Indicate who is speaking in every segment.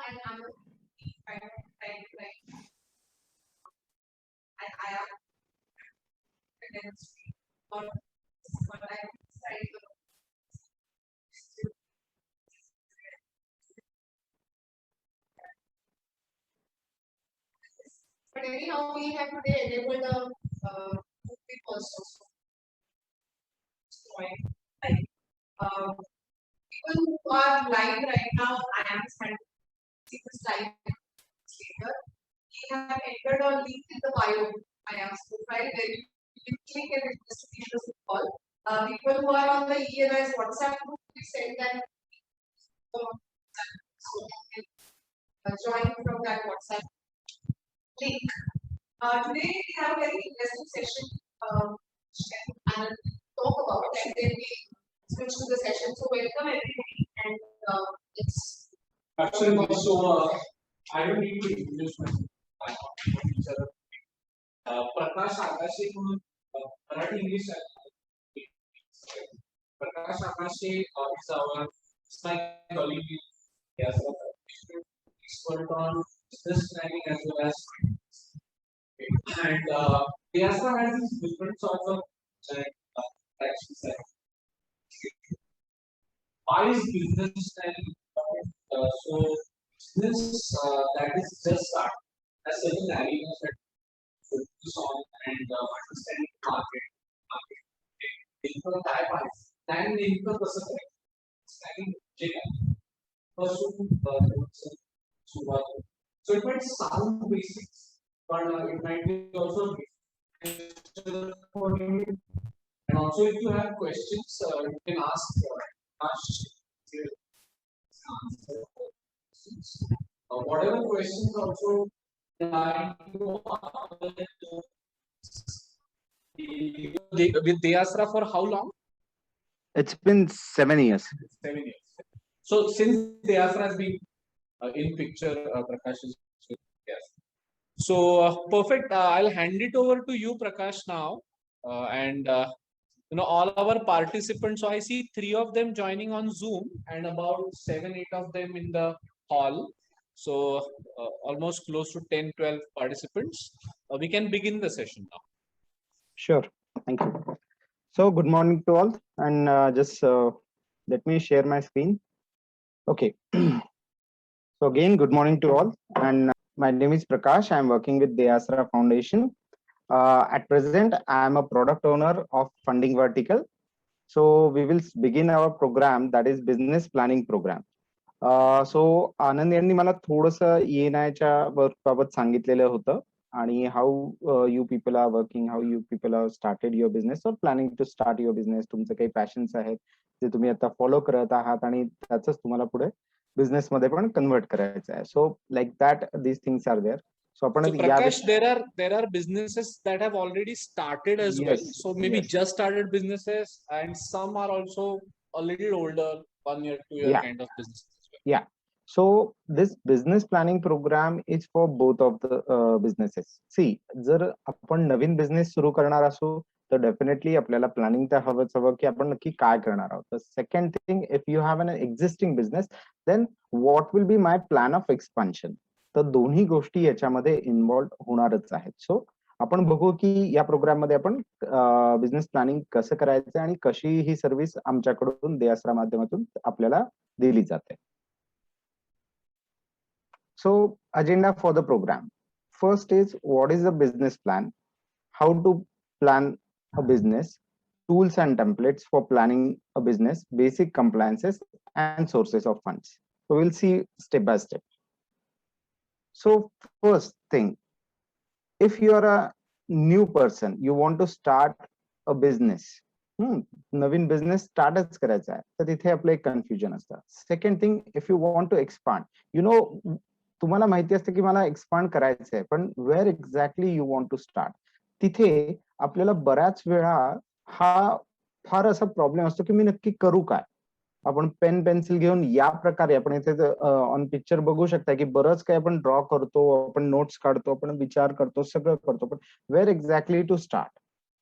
Speaker 1: and I'm kind of trying to like, I am against what I decided to. But anyhow, we have today enabled a people also. So like people who are live right now, I understand see the slide later. We have entered a link in the bio. I am profile where you can click and distribution of call. People who are on the ELS WhatsApp group, we send them join from that WhatsApp link. Today we have a very interesting session and talk about, and then we switch to the session. So welcome everybody, and it's
Speaker 2: actually so I don't need to introduce myself. Prakash Akashe from Marathi English. Prakash Akashe is our colleague. Yes, expert on business planning as well as and he also has these different sorts of actions. Why is business planning important? So business that is just start as certain areas that focus on and understanding market income type wise and income कसं studying जे so it might sound basic, but it might be also and also if you have questions, you can ask whatever questions also with Deyasra for how long?
Speaker 3: It's been 7 years.
Speaker 2: 7 years. So since Deyasra has been in picture, Prakash is yes. So perfect. I'll hand it over to you, Prakash, now, and all our participants. So I see 3 of them joining on Zoom and about 7-8 of them in the hall. So almost close to 10-12 participants. We can begin the session now.
Speaker 3: Sure. Thank you. So good morning to all, and just let me share my screen. Okay. So again, good morning to all, and my name is Prakash. I'm working with Deyasra Foundation. At present, I am a product owner of funding vertical. So we will begin our program, that is business planning program. So आनंद यांनी मला थोडंसं ENI-च्या work बाबत सांगितलेलं होतं आणि how you people are working, how you people have started your business or planning to start your business. तुमचे काही passions आहेत जे तुम्ही आता फॉलो करत आहात आणि त्याचंच तुम्हाला पुढे बिझनेस मध्ये पण कन्वर्ट करायचं आहे. So like that these things are there. So
Speaker 2: Prakash, there are businesses that have already started as well. So maybe just started businesses, and some are also a little older, 1 year, 2 year kind of businesses as well.
Speaker 3: Yeah. So this business planning program is for both of the businesses. See, जर आपण नवीन business सुरू करणार असू तर definitely आपल्याला planning तर हवंच हवं की आपण नक्की काय करणार आहोत. तर second thing, if you have an existing business then what will be my plan of expansion. तर दोन्ही गोष्टी याच्यामध्ये इन्व्हॉल्व होणारच आहेत. सो आपण बघू की या प्रोग्राम मध्ये आपण बिझनेस प्लॅनिंग कसं करायचं आणि कशी ही सर्व्हिस आमच्याकडून देयासरा माध्यमातून आपल्याला दिली जाते. So agenda for the program. First is what is the business plan, how to plan a business, tools and templates for planning a business, basic compliances and sources of funds. So we'll see step by step. So first thing, if you are a new person, you want to start a business, नवीन business स्टार्टच करायचा आहे तर तिथे आपलं एक confusion असतं. Second thing, if you want to expand, तुम्हाला माहिती असते की मला एक्सपांड करायचं आहे, पण where exactly you want to start. तिथे आपल्याला बऱ्याच वेळा हा फार असा प्रॉब्लेम असतो की मी नक्की करू काय. आपण पेन पेन्सिल घेऊन या प्रकारे आपण इथे ऑन पिक्चर बघू शकता की बरंच काही आपण ड्रॉ करतो, आपण नोट्स काढतो, आपण विचार करतो, सगळं करतो, पण where exactly to start.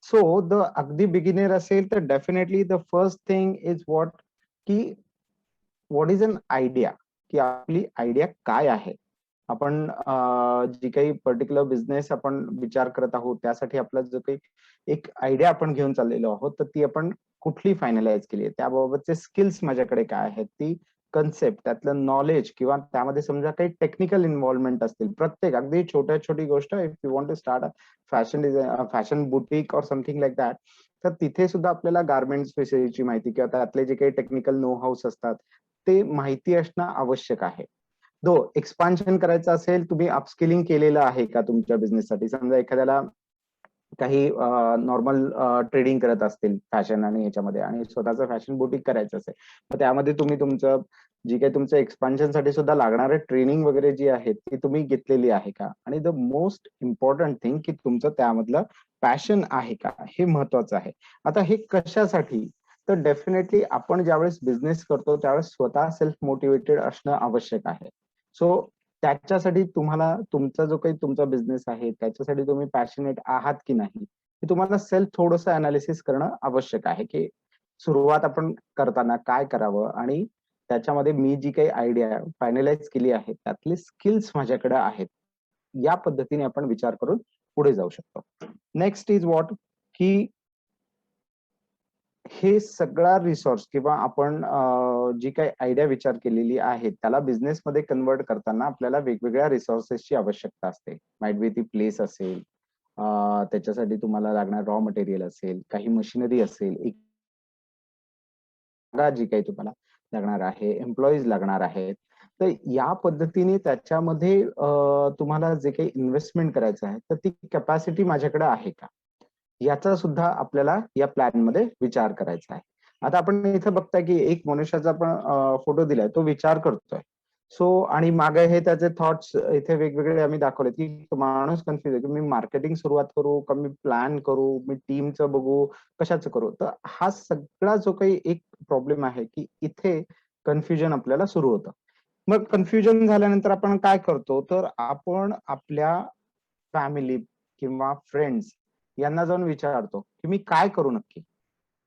Speaker 3: So the अगदी बिगिनर असेल तर definitely the first thing is what की व्हॉट इज अन आयडिया, की आपली आयडिया काय आहे. आपण जी काही पर्टिक्युलर बिझनेस आपण विचार करत आहोत त्यासाठी आपला जो काही एक आयडिया आपण घेऊन चाललेलो आहोत, तर ती आपण कुठली फायनलाइज केली आहे, त्याबाबतचे स्किल्स माझ्याकडे काय आहेत, ती कन्सेप्ट, त्यातलं नॉलेज किंवा त्यामध्ये समजा काही टेक्निकल इन्व्हॉल्वमेंट असतील, प्रत्येक अगदी छोटी गोष्ट, if you want to start a fashion boutique or something like that, तर तिथे सुद्धा आपल्याला गार्मेंट्स विषयीची माहिती किंवा त्यातले जे काही टेक्निकल नो हाऊस असतात ते माहिती असणं आवश्यक आहे. दो एक्सपान्शन करायचं असेल, तुम्ही अपस्किलिंग केलेलं आहे का तुमच्या बिझनेससाठी. समजा एखाद्याला काही नॉर्मल ट्रेडिंग करत असतील फॅशन आणि याच्यामध्ये आणि स्वतःचं फॅशन बुटीक करायचं असेल, तर त्यामध्ये तुम्ही तुमचं जी काही तुमचं एक्सपान्शन साठी सुद्धा लागणारे ट्रेनिंग वगैरे जी आहेत ती तुम्ही घेतलेली आहे का. आणि द मोस्ट इम्पॉर्टंट थिंग की तुमचं त्यामधलं पॅशन आहे का, हे महत्वाचं आहे. आता हे कशासाठी, तर डेफिनेटली आपण ज्यावेळेस बिझनेस करतो त्यावेळेस स्वतः सेल्फ मोटिवेटेड असणं आवश्यक आहे. सो त्याच्यासाठी तुम्हाला तुमचा जो काही तुमचा बिझनेस आहे त्याच्यासाठी तुम्ही पॅशनेट आहात की नाही, हे तुम्हाला सेल्फ थोडंसं अनालिसिस करणं आवश्यक आहे की सुरुवात आपण करताना काय करावं आणि त्याच्यामध्ये मी जी काही आयडिया फायनलाइज केली आहे त्यातले स्किल्स माझ्याकडे आहेत, या पद्धतीने आपण विचार करून पुढे जाऊ शकतो. नेक्स्ट इज व्हॉट, की हे सगळा रिसोर्स किंवा आपण जी काही आयडिया विचार केलेली आहे त्याला बिझनेस मध्ये कन्वर्ट करताना आपल्याला वेगवेगळ्या रिसोर्सेसची आवश्यकता असते. माइट बी ती प्लेस असेल, त्याच्यासाठी तुम्हाला लागणार रॉ मटेरियल असेल, काही मशिनरी असेल, एक जी काही तुम्हाला लागणार आहे, एम्प्लॉईज लागणार आहेत. तर या पद्धतीने त्याच्यामध्ये तुम्हाला जे काही इन्व्हेस्टमेंट करायचं आहे तर ती कॅपॅसिटी माझ्याकडे आहे का, याचा सुद्धा आपल्याला या प्लॅन मध्ये विचार करायचा आहे. आता आपण इथं बघताय की एक मनुष्याचा आपण फोटो दिलाय, तो विचार करतोय. सो आणि मागे हे त्याचे थॉट्स इथे वेगवेगळे आम्ही दाखवले की माणूस कन्फ्युज आहे की मी मार्केटिंग सुरुवात करू का, मी प्लॅन करू, मी टीमचं बघू, कशाचं करू. तर हा सगळा जो काही एक प्रॉब्लेम आहे की इथे कन्फ्युजन आपल्याला सुरू होतं. मग कन्फ्युजन झाल्यानंतर आपण काय करतो, तर आपण आपल्या फॅमिली किंवा फ्रेंड्स यांना जाऊन विचारतो की मी काय करू नक्की.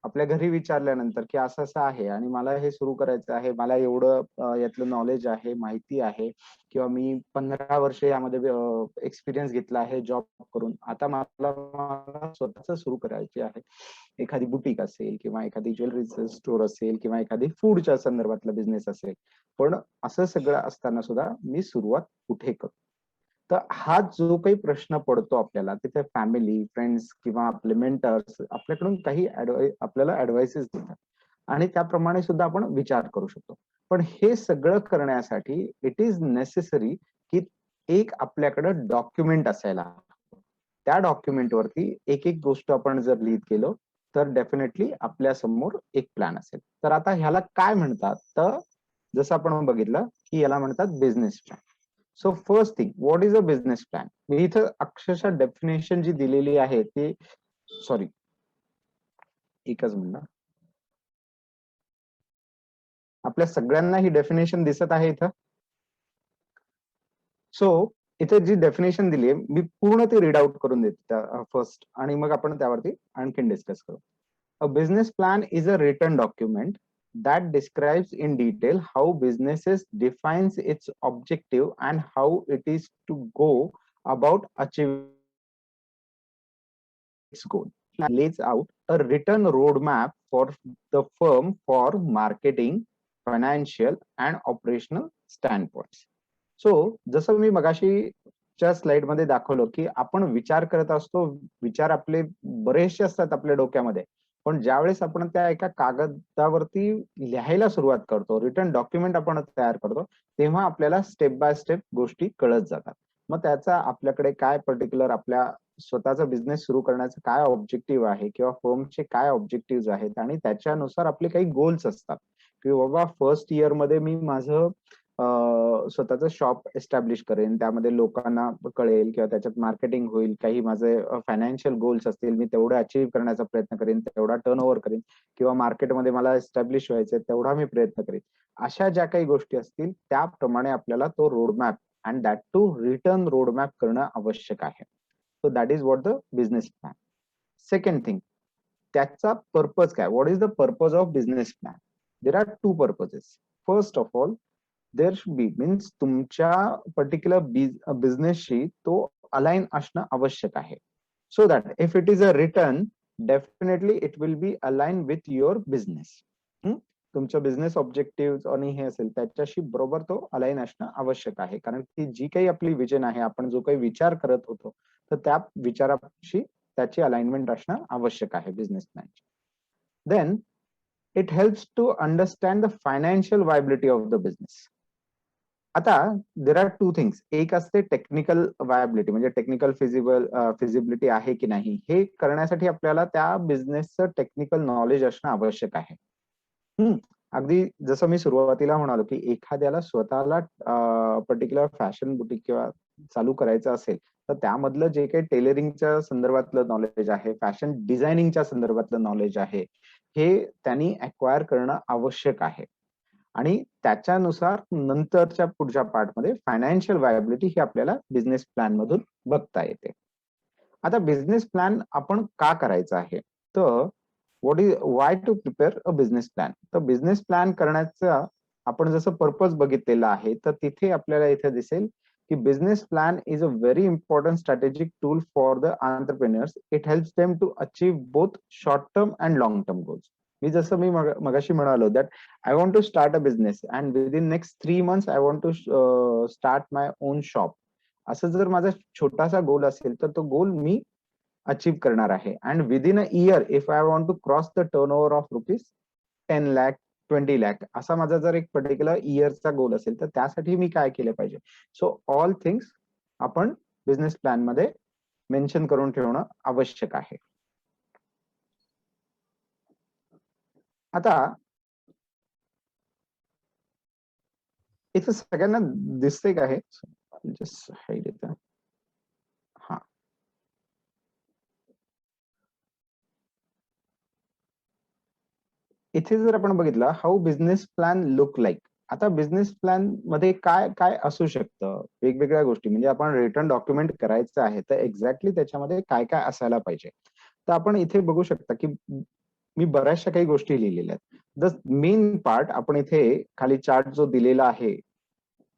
Speaker 3: आपल्या घरी विचारल्यानंतर की असं असं आहे आणि मला हे सुरू करायचं आहे, मला एवढं यातलं नॉलेज आहे, माहिती आहे, किंवा मी 15 वर्ष यामध्ये एक्सपिरियन्स घेतला आहे जॉब करून, आता मला स्वतःच सुरू करायचे आहे. एखादी बुटीक असेल किंवा एखादी ज्वेलरीचं स्टोअर असेल किंवा एखादी फूडच्या संदर्भातला बिझनेस असेल, पण असं सगळं असताना सुद्धा मी सुरुवात कुठे करू. तर हा जो काही प्रश्न पडतो आपल्याला, तिथे फॅमिली, फ्रेंड्स किंवा आपले मेंटर्स आपल्याकडून काही आपल्याला ऍडवाइसेस देतात आणि त्याप्रमाणे सुद्धा आपण विचार करू शकतो. पण हे सगळं करण्यासाठी इट इज नेसेसरी की एक आपल्याकडे डॉक्युमेंट असायला हवं. त्या डॉक्युमेंट वरती एक एक गोष्ट आपण जर लिहित गेलो तर डेफिनेटली आपल्या समोर एक प्लॅन असेल. तर आता ह्याला काय म्हणतात, तर जसं आपण बघितलं की याला म्हणतात business plan. So first thing, what is a business plan. मी इथं अक्षरशः डेफिनेशन जी दिलेली आहे ती, सॉरी एकच मिनिट, आपल्या सगळ्यांना ही डेफिनेशन दिसत आहे इथं. सो इथे जी डेफिनेशन दिली आहे मी पूर्ण ती रीड आउट करून देतो फर्स्ट आणि मग आपण त्यावरती आणखीन डिस्कस करू. A business plan is a written document that describes in detail how businesses defines its objective and how it is to go about achieving its goal. It lays out a written roadmap for the firm for marketing, financial and operational standpoints. So जसं मी मगाशी च्या slide मध्ये दाखवलं की आपण विचार करत असतो, विचार आपले बरेचसे असतात आपल्या डोक्यामध्ये, पण ज्यावेळेस आपण त्या एका कागदावरती लिहायला सुरुवात करतो, रिटर्न डॉक्युमेंट आपण तयार करतो, तेव्हा आपल्याला स्टेप बाय स्टेप गोष्टी कळत जातात. मग त्याचा आपल्याकडे काय पर्टिक्युलर आपल्या स्वतःचा बिझनेस सुरू करण्याचं काय ऑब्जेक्टिव्ह आहे किंवा फर्मचे काय ऑब्जेक्टिव्ह आहेत आणि त्याच्यानुसार आपले काही गोल्स असतात की बाबा फर्स्ट इयर मध्ये मी माझं स्वतःचं शॉप एस्टॅब्लिश करेन, त्यामध्ये लोकांना कळेल किंवा त्याच्यात मार्केटिंग होईल, काही माझे फायनान्शियल गोल्स असतील, मी तेवढे अचीव्ह करण्याचा प्रयत्न करेन, तेवढा टर्न ओव्हर करेन किंवा मार्केटमध्ये मला एस्टॅब्लिश व्हायचंय तेवढा मी प्रयत्न करेन. अशा ज्या काही गोष्टी असतील त्याप्रमाणे आपल्याला तो roadmap and that too written roadmap करणं आवश्यक आहे. So that is what the business plan. Second thing, त्याचा पर्पज काय, what is the purpose of business plan. There are two purposes. First of all, there should be means तुमच्या particular बिझनेसशी तो align असणं आवश्यक आहे. So that if it is a written, definitely it will be align with your business. तुमच्या business objective आणि हे असेल त्याच्याशी बरोबर तो अलाइन असणं आवश्यक आहे. कारण ती जी काही आपली विजन आहे, आपण जो काही विचार करत होतो, तर त्या विचाराशी त्याची अलाइनमेंट असणं आवश्यक आहे बिझनेस प्लॅनची. Then it helps to understand the financial viability of the business. आता देर आर टू थिंग्स. एक असते टेक्निकल वायबिलिटी, म्हणजे टेक्निकल फिजिबिलिटी आहे की नाही, हे करण्यासाठी आपल्याला त्या बिझनेसचं टेक्निकल नॉलेज असणं आवश्यक आहे. अगदी जसं मी सुरुवातीला म्हणालो की एखाद्याला स्वतःला पर्टिक्युलर फॅशन बुटीक किंवा चालू करायचं असेल, तर त्यामधलं जे काही टेलरिंगच्या संदर्भातलं नॉलेज आहे, फॅशन डिझायनिंगच्या संदर्भातलं नॉलेज आहे, हे त्यांनी अक्वायर करणं आवश्यक आहे. आणि त्याच्यानुसार नंतरच्या पुढच्या पार्टमध्ये फायनान्शियल वायबिलिटी ही आपल्याला बिझनेस प्लॅन मधून बघता येते. आता बिझनेस प्लॅन आपण का करायचा आहे, तर why to prepare a business plan. तर बिझनेस प्लॅन करण्याचा आपण जसं पर्पज बघितलेला आहे, तर तिथे आपल्याला इथे दिसेल की business plan is a very important strategic tool for the entrepreneurs. It helps them to achieve both short term and long term goals. मी मगाशी म्हणालो that I want to start a business and within next 3 months I want to start my own shop. असं जर माझा छोटासा गोल असेल, तर तो गोल मी अचीव्ह करणार आहे. And within a year if I want to cross the turnover of ₹10 lakh 20 lakh, असा माझा जर एक पर्टिक्युलर इयरचा गोल असेल, तर त्यासाठी मी काय केलं पाहिजे. सो ऑल थिंग्स आपण बिझनेस प्लॅन मध्ये मेन्शन करून ठेवणं आवश्यक आहे. आता इथं सगळ्यांना दिसते का हे? Just hide it. हा, इथे जर आपण बघितलं how business plan look like. आता बिझनेस प्लॅन मध्ये काय काय असू शकतं, वेगवेगळ्या गोष्टी. म्हणजे आपण रिटर्न डॉक्युमेंट करायचं आहे, तर एक्झॅक्टली त्याच्यामध्ये काय काय असायला पाहिजे. तर आपण इथे बघू शकता की मी बऱ्याचशा काही गोष्टी लिहिलेल्या आहेत. द मेन पार्ट आपण इथे खाली चार्ट जो दिलेला आहे,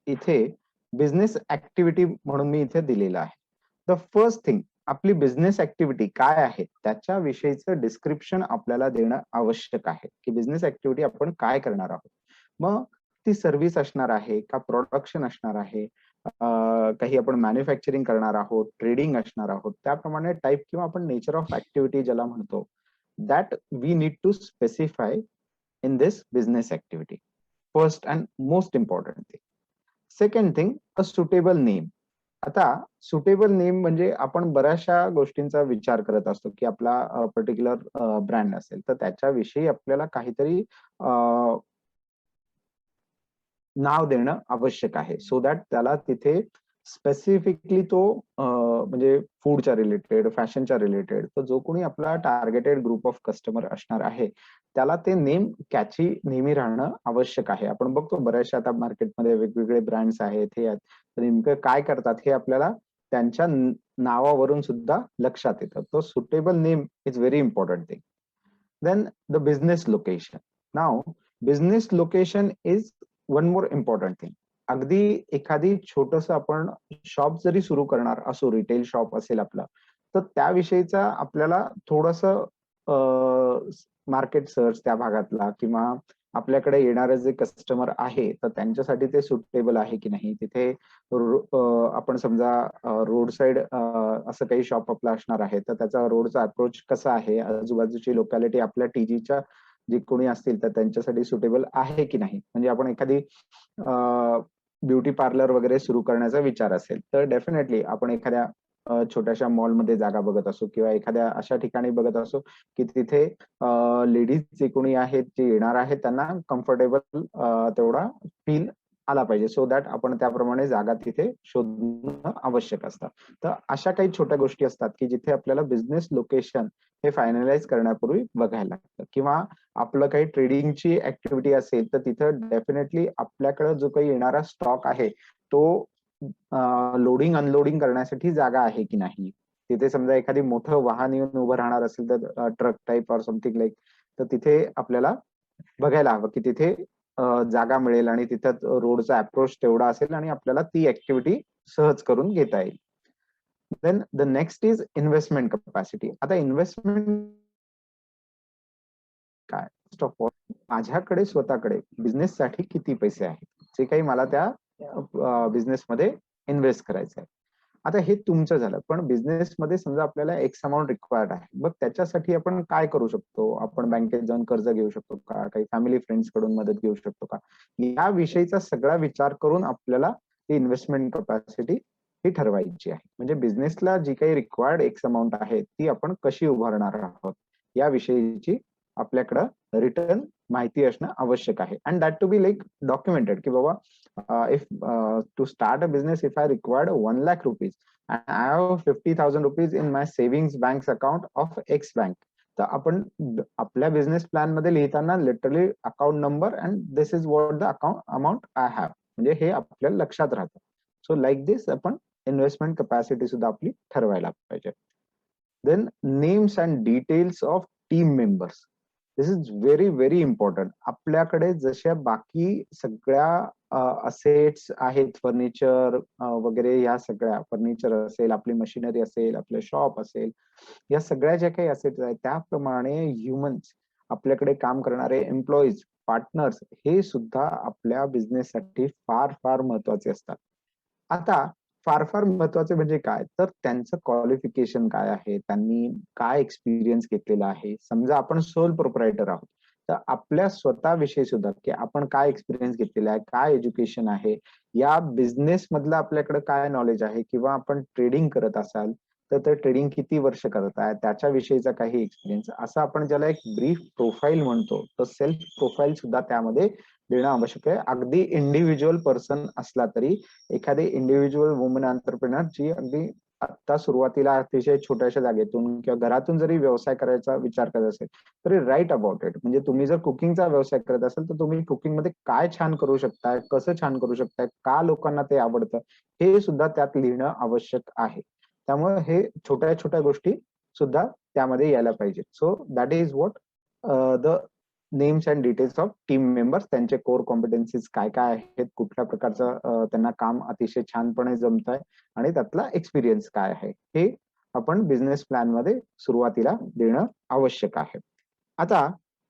Speaker 3: इथे बिझनेस ऍक्टिव्हिटी म्हणून मी इथे दिलेला आहे. द फर्स्ट थिंग, आपली बिझनेस ऍक्टिव्हिटी काय आहे त्याच्याविषयीचं डिस्क्रिप्शन आपल्याला देणं आवश्यक आहे, की बिझनेस ऍक्टिव्हिटी आपण काय करणार आहोत. मग ती सर्व्हिस असणार आहे का, प्रोडक्शन असणार आहे, काही आपण मॅन्युफॅक्चरिंग करणार आहोत, ट्रेडिंग असणार आहोत, त्याप्रमाणे टाईप किंवा आपण नेचर ऑफ ऍक्टिव्हिटी ज्याला म्हणतो, that we need to specify in this business activity. First and most important thing. Second thing, a suitable name. आता सुटेबल नेम म्हणजे आपण बऱ्याचशा गोष्टींचा विचार करत असतो की आपला पर्टिक्युलर ब्रँड असेल, तर त्याच्याविषयी आपल्याला काहीतरी नाव देणं आवश्यक आहे. सो दॅट त्याला तिथे स्पेसिफिकली तो म्हणजे फूडच्या रिलेटेड, फॅशनच्या रिलेटेड, तर जो कोणी आपला टार्गेटेड ग्रुप ऑफ कस्टमर असणार आहे, त्याला ते नेम कॅची नेहमी राहणं आवश्यक आहे. आपण बघतो बऱ्याचशा आता मार्केटमध्ये वेगवेगळे ब्रँड्स आहेत, हे आहेत, तर नेमकं काय करतात हे आपल्याला त्यांच्या नावावरून सुद्धा लक्षात येतं. तो suitable name is very important thing. Then the business location. नाव business location is one more important thing. अगदी एखादी छोटस आपण शॉप जरी सुरू करणार असो, रिटेल शॉप असेल आपला, तर त्याविषयीचा आपल्याला थोडस मार्केट सर्च त्या भागातला किंवा आपल्याकडे येणारे जे कस्टमर आहे, तर त्यांच्यासाठी ते सुटेबल आहे की नाही. तिथे आपण समजा रोड साइड असं काही शॉप आपला असणार आहे, तर त्याचा रोडचा अप्रोच कसा आहे, आजूबाजूची लोकॅलिटी आपल्या टीजीच्या जे कोणी असतील तर त्यांच्यासाठी सुटेबल आहे की नाही. म्हणजे आपण एखादी ब्युटी पार्लर वगैरे सुरू करण्याचा विचार असेल, तर डेफिनेटली आपण एखाद्या छोट्याशा मॉलमध्ये जागा बघत असो किंवा एखाद्या अशा ठिकाणी बघत असो की तिथे लेडीज जे कोणी आहेत, जे येणार आहेत, त्यांना कम्फर्टेबल तेवढा फील आला पाहिजे. सो दॅट आपण त्याप्रमाणे जागा तिथे शोधणं आवश्यक असतं. तर अशा काही छोट्या गोष्टी असतात की जिथे आपल्याला बिझनेस लोकेशन हे फायनलाइज करण्यापूर्वी बघायला लागतं. किंवा आपलं काही ट्रेडिंगची ऍक्टिव्हिटी असेल, तर तिथं डेफिनेटली आपल्याकडे जो काही येणारा स्टॉक आहे, तो लोडिंग अनलोडिंग करण्यासाठी जागा आहे की नाही. तिथे समजा एखादी मोठं वाहन येऊन उभं राहणार असेल, तर truck type or something like, तर तिथे आपल्याला बघायला हवं की तिथे जागा मिळेल आणि तिथं रोडचा अप्रोच तेवढा असेल आणि आपल्याला ती ऍक्टिव्हिटी सहज करून घेता येईल. Then the next is investment capacity. आता इन्व्हेस्टमेंट काय, फर्स्ट ऑफ ऑल माझ्याकडे स्वतःकडे बिझनेस साठी किती पैसे आहेत जे काही मला त्या बिझनेस मध्ये इन्व्हेस्ट करायचं आहे. आता हे तुमचं झालं, पण बिझनेस मध्ये समजा आपल्याला एक्स अमाऊंट रिक्वायर्ड आहे, मग त्याच्यासाठी आपण काय करू शकतो? आपण बँकेत जाऊन कर्ज घेऊ शकतो का? काही फॅमिली फ्रेंड्स कडून मदत घेऊ शकतो का? या विषयीचा सगळा विचार करून आपल्याला ती इन्व्हेस्टमेंट कपॅसिटी ही ठरवायची आहे. म्हणजे बिझनेसला जी काही रिक्वायर्ड एक्स अमाऊंट आहे ती आपण कशी उभारणार आहोत या विषयीची आपल्याकडं रिटर्न माहिती असणं आवश्यक आहे. And that to be like documented की बाबा if to start a business if I required 1 lakh rupees and I have 50,000 rupees in my savings banks account of X bank, तर आपण आपल्या बिझनेस प्लॅन मध्ये लिहिताना literally account number and this is what the account amount I have, म्हणजे हे आपल्याला लक्षात राहतं. सो लाईक दिस आपण इन्व्हेस्टमेंट कपॅसिटी सुद्धा आपली ठरवायला पाहिजे. Then names and details of team members. This is very very important. आपल्याकडे जशा बाकी सगळ्या असेट्स आहेत, फर्निचर वगैरे, या सगळ्या फर्निचर असेल, आपली मशिनरी असेल, आपलं शॉप असेल, या सगळ्या ज्या काही असेट्स आहेत त्याप्रमाणे ह्युमन्स, आपल्याकडे काम करणारे एम्प्लॉईज, पार्टनर्स, हे सुद्धा आपल्या बिझनेससाठी फार फार महत्वाचे असतात. आता फार फार महत्वाचे म्हणजे काय, तर त्यांचं क्वालिफिकेशन काय आहे, त्यांनी काय एक्सपिरियन्स घेतलेला आहे. समजा आपण सोल प्रोप्रायटर आहोत, तर आपल्या स्वतःविषयी सुद्धा की आपण काय एक्सपिरियन्स घेतलेला आहे, काय एज्युकेशन आहे, या बिझनेस मधलं आपल्याकडे काय नॉलेज आहे, किंवा आपण ट्रेडिंग करत असाल तर ते ट्रेडिंग किती वर्ष करताय त्याच्याविषयीचा काही एक्सपिरियन्स, असं आपण ज्याला एक ब्रीफ प्रोफाईल म्हणतो, तर सेल्फ प्रोफाईल सुद्धा त्यामध्ये देणं आवश्यक आहे. अगदी इंडिव्हिज्युअल पर्सन असला तरी, एखादी इंडिव्हिज्युअल वुमन एंटरप्रेनर जी अगदी आता सुरुवातीला अतिशय छोट्याशा जागेतून किंवा घरातून जरी व्यवसाय करायचा विचार करत असेल तरी राईट अबाउट इट. म्हणजे तुम्ही जर कुकिंगचा व्यवसाय करत असाल तर तुम्ही कुकिंग मध्ये काय छान करू शकताय, कसं छान करू शकताय, का लोकांना ते आवडतं, हे सुद्धा त्यात लिहिणं आवश्यक आहे. त्यामुळे हे छोट्या छोट्या गोष्टी सुद्धा त्यामध्ये यायला पाहिजे. So that is what the names and details of team members. त्यांचे कोर कॉम्पिटन्सीज काय काय आहेत, कुठल्या प्रकारचं त्यांना काम अतिशय छानपणे जमत आहे आणि त्यातला एक्सपिरियन्स काय आहे, हे आपण बिझनेस प्लॅन मध्ये सुरुवातीला देणं आवश्यक आहे. आता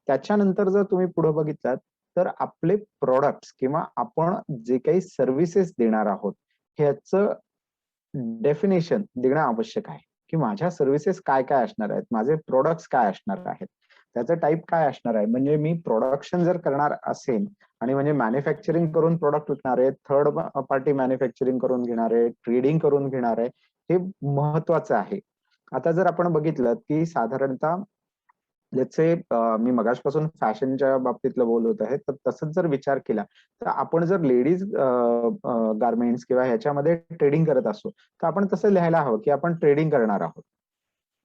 Speaker 3: त्याच्यानंतर जर तुम्ही पुढे बघितलात तर आपले प्रोडक्ट्स किंवा आपण जे काही सर्व्हिसेस देणार आहोत ह्याचं डेफिनेशन देणं आवश्यक आहे. की माझ्या सर्व्हिसेस काय काय असणार आहेत, माझे प्रोडक्ट्स काय असणार आहेत, त्याचं टाईप काय असणार आहे. म्हणजे मी प्रोडक्शन जर करणार असेल आणि म्हणजे मॅन्युफॅक्चरिंग करून प्रोडक्ट विकणार आहे, थर्ड पार्टी मॅन्युफॅक्चरिंग करून घेणार आहे, ट्रेडिंग करून घेणार आहे, हे महत्वाचं आहे. आता जर आपण बघितलं की साधारणतः लेट्स से मी मगासपासून फॅशनच्या बाबतीतलं बोलत आहे, तर तसंच जर विचार केला तर आपण जर लेडीज गार्मेंट्स किंवा ह्याच्यामध्ये ट्रेडिंग करत असो तर आपण तसं लिहायला हवं की आपण ट्रेडिंग करणार आहोत.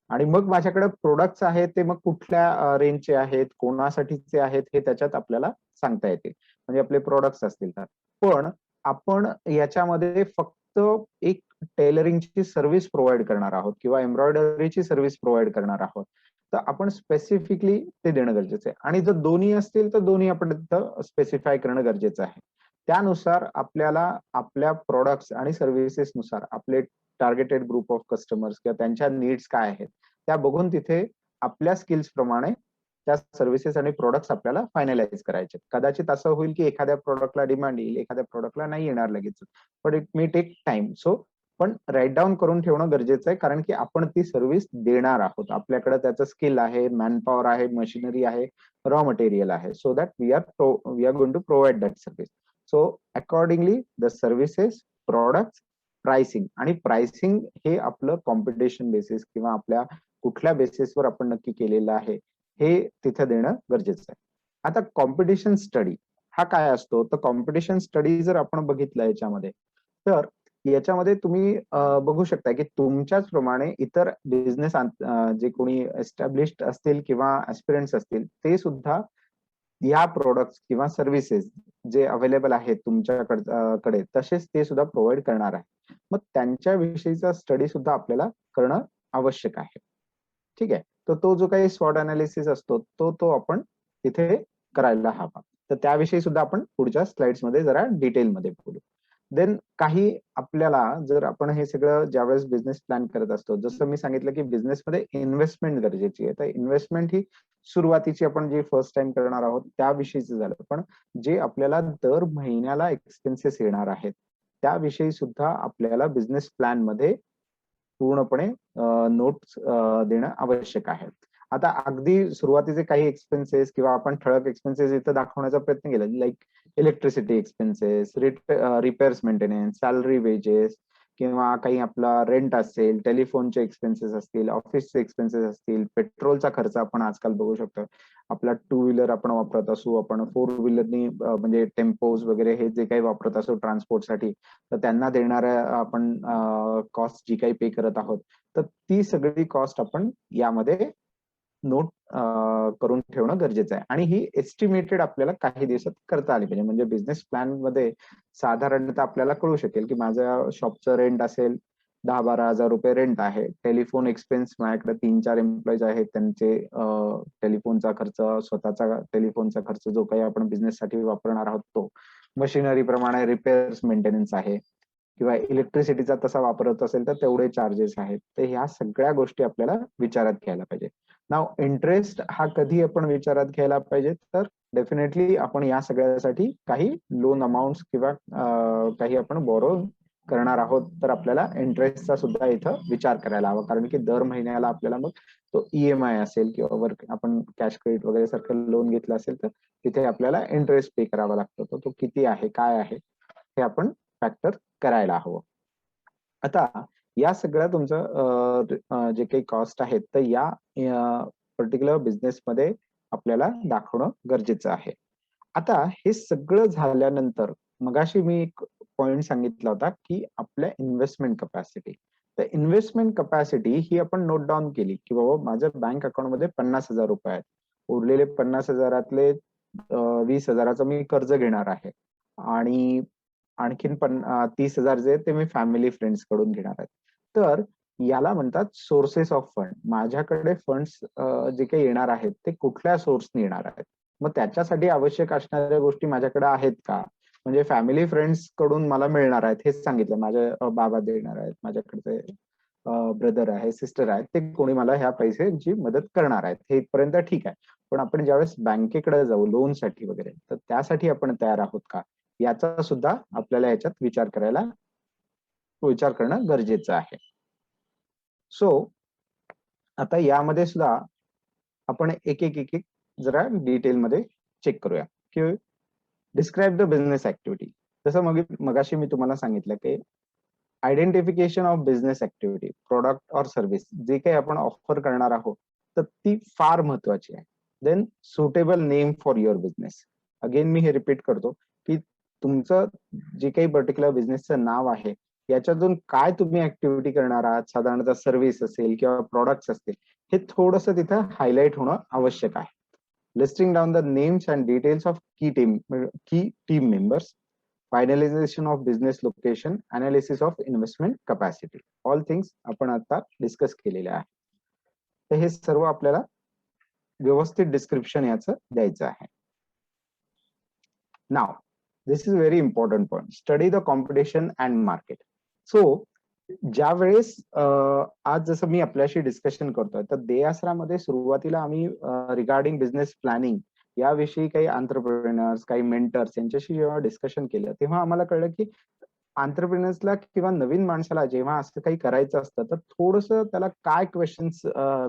Speaker 3: आणि मग माझ्याकडे प्रोडक्ट्स आहेत ते मग कुठल्या रेंजचे आहेत, कोणासाठीचे आहेत, हे त्याच्यात आपल्याला सांगता येते. म्हणजे आपले प्रोडक्ट्स असतील तर. पण आपण याच्यामध्ये फक्त एक टेलरिंगची सर्व्हिस प्रोव्हाइड करणार आहोत किंवा एम्ब्रॉयडरीची सर्व्हिस प्रोव्हाइड करणार आहोत, तर आपण स्पेसिफिकली ते देणं गरजेचं आहे. आणि जर दोन्ही असतील तर दोन्ही आपण तिथं स्पेसिफाय करणं गरजेचं आहे. त्यानुसार आपल्याला आपल्या प्रोडक्ट्स आणि सर्व्हिसेस नुसार आपले टार्गेटेड ग्रुप ऑफ कस्टमर्स किंवा त्यांच्या नीड्स काय आहेत त्या बघून तिथे आपल्या स्किल्स प्रमाणे त्या सर्व्हिसेस आणि प्रोडक्ट्स आपल्याला फायनलाइज करायचे. कदाचित असं होईल की एखाद्या प्रोडक्टला डिमांड येईल, एखाद्या प्रोडक्टला नाही येणार लगेच, but it may take time. So पण राईट डाऊन करून ठेवणं गरजेचं आहे, कारण की आपण ती सर्व्हिस देणार आहोत. आपल्याकडे त्याचं स्किल आहे, मॅनपॉवर आहे, मशिनरी आहे, रॉ मटेरियल आहे. So that we are going to provide that service. So accordingly the services, products, pricing. आणि प्राइसिंग हे आपलं कॉम्पिटिशन बेसिस किंवा आपल्या कुठल्या बेसिसवर आपण नक्की केलेलं आहे हे तिथे देणं गरजेचं आहे. आता कॉम्पिटिशन स्टडी हा काय असतो, तर कॉम्पिटिशन स्टडी जर आपण बघितलं याच्यामध्ये, तर याच्यामध्ये तुम्ही बघू शकता की तुमच्याच प्रमाणे इतर बिझनेस जे कोणी एस्टॅब्लिश्ड असतील किंवा ऍस्पिरंट्स असतील ते सुद्धा या प्रोडक्ट्स किंवा सर्व्हिसेस जे अवेलेबल आहेत तुमच्याकडे तसेच ते सुद्धा प्रोव्हाइड करणार आहे. मग त्यांच्याविषयीचा स्टडी सुद्धा आपल्याला करणं आवश्यक आहे. ठीक आहे. तर तो जो काही स्वॉट अनालिसिस असतो तो आपण तिथे करायला हवा. तर त्याविषयी सुद्धा आपण पुढच्या स्लाइड्स मध्ये जरा डिटेलमध्ये बोलू. देन काही आपल्याला जर आपण हे सगळं ज्यावेळेस बिझनेस प्लॅन करत असतो, जसं मी सांगितलं की बिझनेसमध्ये इन्व्हेस्टमेंट गरजेची आहे. तर इन्व्हेस्टमेंट ही सुरुवातीची आपण जी फर्स्ट टाइम करणार आहोत त्याविषयीच झालं, पण जे आपल्याला दर महिन्याला एक्सपेन्सेस येणार आहेत त्याविषयी सुद्धा आपल्याला बिझनेस प्लॅन मध्ये पूर्णपणे नोट्स देणं आवश्यक आहे. आता अगदी सुरुवातीचे काही एक्सपेन्सेस किंवा आपण ठळक एक्सपेन्सेस इथं दाखवण्याचा प्रयत्न केला, like electricity expenses, repairs maintenance, salary wedges, किंवा काही आपला रेंट असेल, टेलिफोनचे एक्सपेन्सेस असतील, ऑफिसचे एक्सपेन्सेस असतील, पेट्रोलचा खर्च आपण आजकाल बघू शकतो. आपला टू व्हीलर आपण वापरत असू, आपण फोर व्हीलरनी म्हणजे टेम्पोज वगैरे हे जे काही वापरत असू ट्रान्सपोर्टसाठी, तर त्यांना देणाऱ्या आपण कॉस्ट जी काही पे करत आहोत, तर ती सगळी कॉस्ट आपण यामध्ये नोट करून ठेवणं गरजेचं आहे. आणि ही एस्टिमेटेड आपल्याला काही दिवसात करता आली पाहिजे. म्हणजे बिझनेस प्लॅन मध्ये साधारणतः आपल्याला कळू शकेल की माझ्या शॉपचं रेंट असेल 10-12 हजार रुपये रेंट आहे. टेलिफोन एक्सपेन्स माझ्याकडे 3-4 एम्प्लॉईज आहेत, त्यांचे टेलिफोनचा खर्च, स्वतःचा टेलिफोनचा खर्च जो काही आपण बिझनेससाठी वापरणार आहोत तो, मशिनरी प्रमाणे रिपेअर्स मेंटेनन्स आहे, किंवा इलेक्ट्रिसिटीचा तसा वापरत असेल तर तेवढे चार्जेस आहेत. तर ह्या सगळ्या गोष्टी आपल्याला विचारात घ्यायला पाहिजे. नाव इंटरेस्ट हा कधी आपण विचारात घ्यायला पाहिजे, तर डेफिनेटली आपण या सगळ्यासाठी काही लोन अमाऊंट किंवा काही आपण बोरो करणार आहोत, तर आपल्याला इंटरेस्टचा सुद्धा इथं विचार करायला हवा. कारण की दर महिन्याला आपल्याला मग तो EMI असेल किंवा वर्क आपण कॅश क्रेडिट वगैरे सारखं लोन घेतलं असेल तर तिथे आपल्याला इंटरेस्ट पे करावा लागतो. तो किती आहे, काय आहे, हे आपण फॅक्टर करायला हवं. आता या सगळ्या तुमचं जे काही कॉस्ट आहेत तर या पर्टिक्युलर बिझनेसमध्ये आपल्याला दाखवणं गरजेचं आहे. आता हे सगळं झाल्यानंतर मगाशी मी एक पॉइंट सांगितला होता की आपल्या इन्व्हेस्टमेंट कपॅसिटी. तर इन्व्हेस्टमेंट कपॅसिटी ही आपण नोट डाऊन केली की बाबा माझ्या बँक अकाउंटमध्ये 50,000 रुपये आहेत, उरलेले 50,000 20,000 मी कर्ज घेणार आहे, आणि आणखीन 30,000 जे ते मी फॅमिली फ्रेंड्स कडून घेणार आहेत. तर याला म्हणतात सोर्सेस ऑफ फंड. माझ्याकडे फंड्स जे काही येणार आहेत ते कुठल्या सोर्सने येणार आहेत, मग त्याच्यासाठी आवश्यक असणाऱ्या गोष्टी माझ्याकडे आहेत का. म्हणजे फॅमिली फ्रेंड्स कडून मला मिळणार आहेत हेच सांगितलं, माझे बाबा देणार आहेत, माझ्याकडचे ब्रदर आहे, सिस्टर आहेत, ते कोणी मला ह्या पैशांची मदत करणार आहेत, हे इथपर्यंत ठीक आहे. पण आपण ज्यावेळेस बँकेकडे जाऊ लोनसाठी वगैरे, तर त्यासाठी आपण तयार आहोत का, याचा सुद्धा आपल्याला याच्यात विचार करणं गरजेचं आहे. सो आता यामध्ये सुद्धा आपण एक एक जरा डिटेलमध्ये चेक करूया की डिस्क्राईब द बिझनेस ऍक्टिव्हिटी. जसं मगाशी मी तुम्हाला सांगितलं की identification of business activity, product और सर्व्हिस जे काही आपण ऑफर करणार आहोत तर ती फार महत्वाची आहे. Then suitable name for your business. Again मी हे रिपीट करतो की तुमचं जे काही पर्टिक्युलर बिझनेसचं नाव आहे याच्यातून काय तुम्ही ऍक्टिव्हिटी करणार आहात, साधारणतः सर्व्हिस असेल किंवा प्रोडक्ट्स असतील, हे थोडंसं तिथं हायलाइट होणं आवश्यक आहे. Listing down the names and details of key team members, finalization of business location, analysis of investment capacity, all things आपण आता डिस्कस केलेले आहे. तर हे सर्व आपल्याला व्यवस्थित डिस्क्रिप्शन याचं द्यायचं आहे. Now this is very important point, study the competition and market. So ज्या वेळेस आज जसं मी आपल्याशी डिस्कशन करतोय, तर देआसरामध्ये सुरुवातीला आम्ही रिगार्डिंग बिझनेस प्लॅनिंग याविषयी काही एंटरप्रेन्युअर्स, काही मेंटर्स यांच्याशी जेव्हा डिस्कशन केलं तेव्हा आम्हाला कळलं की एंटरप्रेन्युअर्सला किंवा नवीन माणसाला जेव्हा असं काही करायचं असतं तर थोडंसं त्याला काय क्वेश्चन्स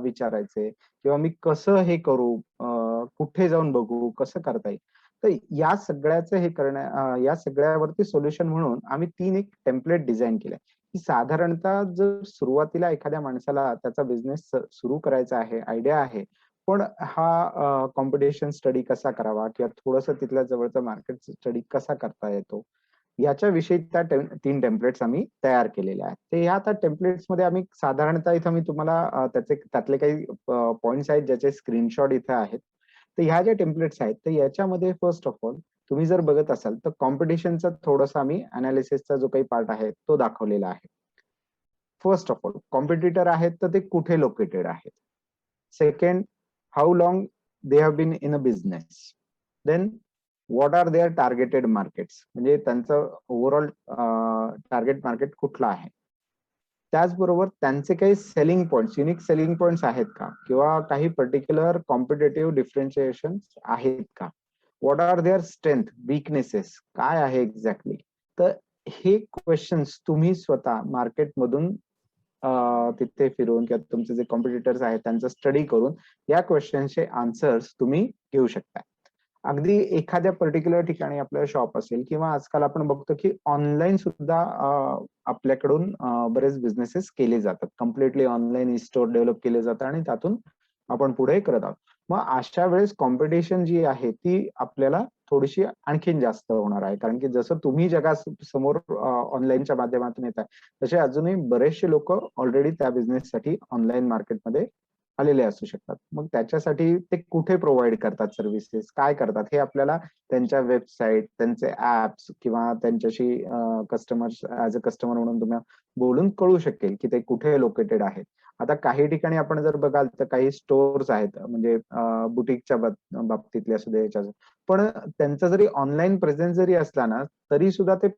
Speaker 3: विचारायचे किंवा मी कसं हे करू, कुठे जाऊन बघू, कसं करता येईल. तर या सगळ्याचं या सगळ्यावरती सोल्युशन म्हणून आम्ही 3 एक टेम्पलेट डिझाईन केले की साधारणतः जर सुरुवातीला एखाद्या माणसाला त्याचा बिझनेस सुरू करायचा आहे, आयडिया आहे, पण हा कॉम्पिटिशन स्टडी कसा करावा किंवा थोडंसं तिथल्या जवळचा मार्केट स्टडी कसा करता येतो, याच्याविषयी त्या 3 टेम्पलेट्स आम्ही तयार केलेल्या आहेत. तर ह्या आता टेम्पलेट्स मध्ये आम्ही साधारणतः इथं मी तुम्हाला त्यातले काही पॉइंट्स आहेत ज्याचे स्क्रीनशॉट इथे आहेत. तर ह्या ज्या टेम्पलेट्स आहेत तर याच्यामध्ये फर्स्ट ऑफ ऑल तुम्ही जर बघत असाल तर कॉम्पिटिशनचा थोडासा आम्ही अनालिसिसचा जो काही पार्ट आहे तो दाखवलेला आहे. फर्स्ट ऑफ ऑल कॉम्पिटिटर आहेत तर ते कुठे लोकेटेड आहेत. Second, how long they have been in a business. Then what are their targeted markets, म्हणजे त्यांचं ओव्हरऑल टार्गेट मार्केट कुठलं आहे. त्याचबरोबर त्यांचे काही selling points, unique selling points आहेत का, किंवा काही पर्टिक्युलर कॉम्पिटेटिव्ह डिफरन्शिएशन आहेत का. What are their strength, weaknesses काय आहे एक्झॅक्टली. तर हे क्वेश्चन्स तुम्ही स्वतः मार्केटमधून तिथे फिरून किंवा तुमचे जे कॉम्पिटिटर्स आहेत त्यांचा स्टडी करून या क्वेश्चनचे आन्सर्स तुम्ही घेऊ शकता. अगदी एखाद्या पर्टिक्युलर ठिकाणी आपलं शॉप असेल, किंवा आजकाल आपण बघतो की ऑनलाईन सुद्धा आपल्याकडून बरेच बिझनेसेस केले जातात. Completely online e store develop केले जातात आणि त्यातून आपण पुढे करत आहोत. मग अशा वेळेस कॉम्पिटिशन जी आहे ती आपल्याला थोडीशी आणखीन जास्त होणार आहे, कारण की जसं तुम्ही जगासमोर ऑनलाईनच्या माध्यमातून येत आहे, तसे अजूनही बरेचसे लोक ऑलरेडी त्या बिझनेससाठी ऑनलाईन मार्केटमध्ये आलेले असू शकतात. मग त्याच्यासाठी ते कुठे प्रोव्हाइड करतात सर्व्हिसेस, काय करतात, हे आपल्याला त्यांच्या वेबसाईट, त्यांचे ऍप्स किंवा त्यांच्याशी कस्टमर्स ऍज अ कस्टमर म्हणून तुम्हाला बोलून कळू शकेल की ते कुठे लोकेटेड आहेत. आता काही ठिकाणी आपण जर बघाल तर काही स्टोअर्स आहेत, म्हणजे बुटीकच्या बाबतीतले असू दे, याच्या पण त्यांचा जरी ऑनलाईन प्रेझेन्स जरी असला ना, तरी सुद्धा ते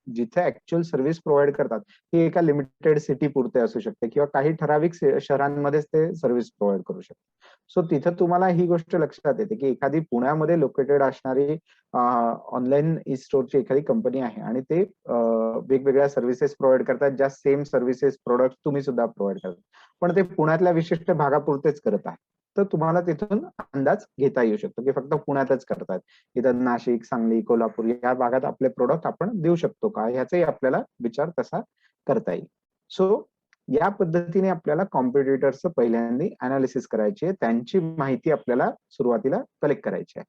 Speaker 3: जिथे ऍक्च्युअल सर्व्हिस प्रोव्हाइड करतात ही एका लिमिटेड सिटी पुरते असू शकते, किंवा काही ठराविक शहरांमध्येच ते सर्व्हिस प्रोव्हाइड करू शकते. सो तिथं तुम्हाला ही गोष्ट लक्षात येते की एखादी पुण्यामध्ये लोकेटेड असणारी ऑनलाईन ई स्टोअरची एखादी कंपनी आहे आणि ते वेगवेगळ्या सर्व्हिसेस प्रोव्हाइड करतात, ज्या सेम सर्व्हिसेस प्रोडक्ट तुम्ही सुद्धा प्रोव्हाइड करता, पण ते पुण्यातल्या विशिष्ट भागापुरतेच करत आहे. तर तुम्हाला तिथून अंदाज घेता येऊ शकतो की फक्त पुण्यातच करतात, इथं नाशिक, सांगली, कोल्हापूर या भागात आपले प्रोडक्ट आपण देऊ शकतो का, ह्याचाही आपल्याला विचार तसा करता येईल. सो या पद्धतीने आपल्याला कॉम्पिटिटर्सचं पहिल्यांदा अनालिसिस करायची आहे, त्यांची माहिती आपल्याला सुरुवातीला कलेक्ट करायची आहे.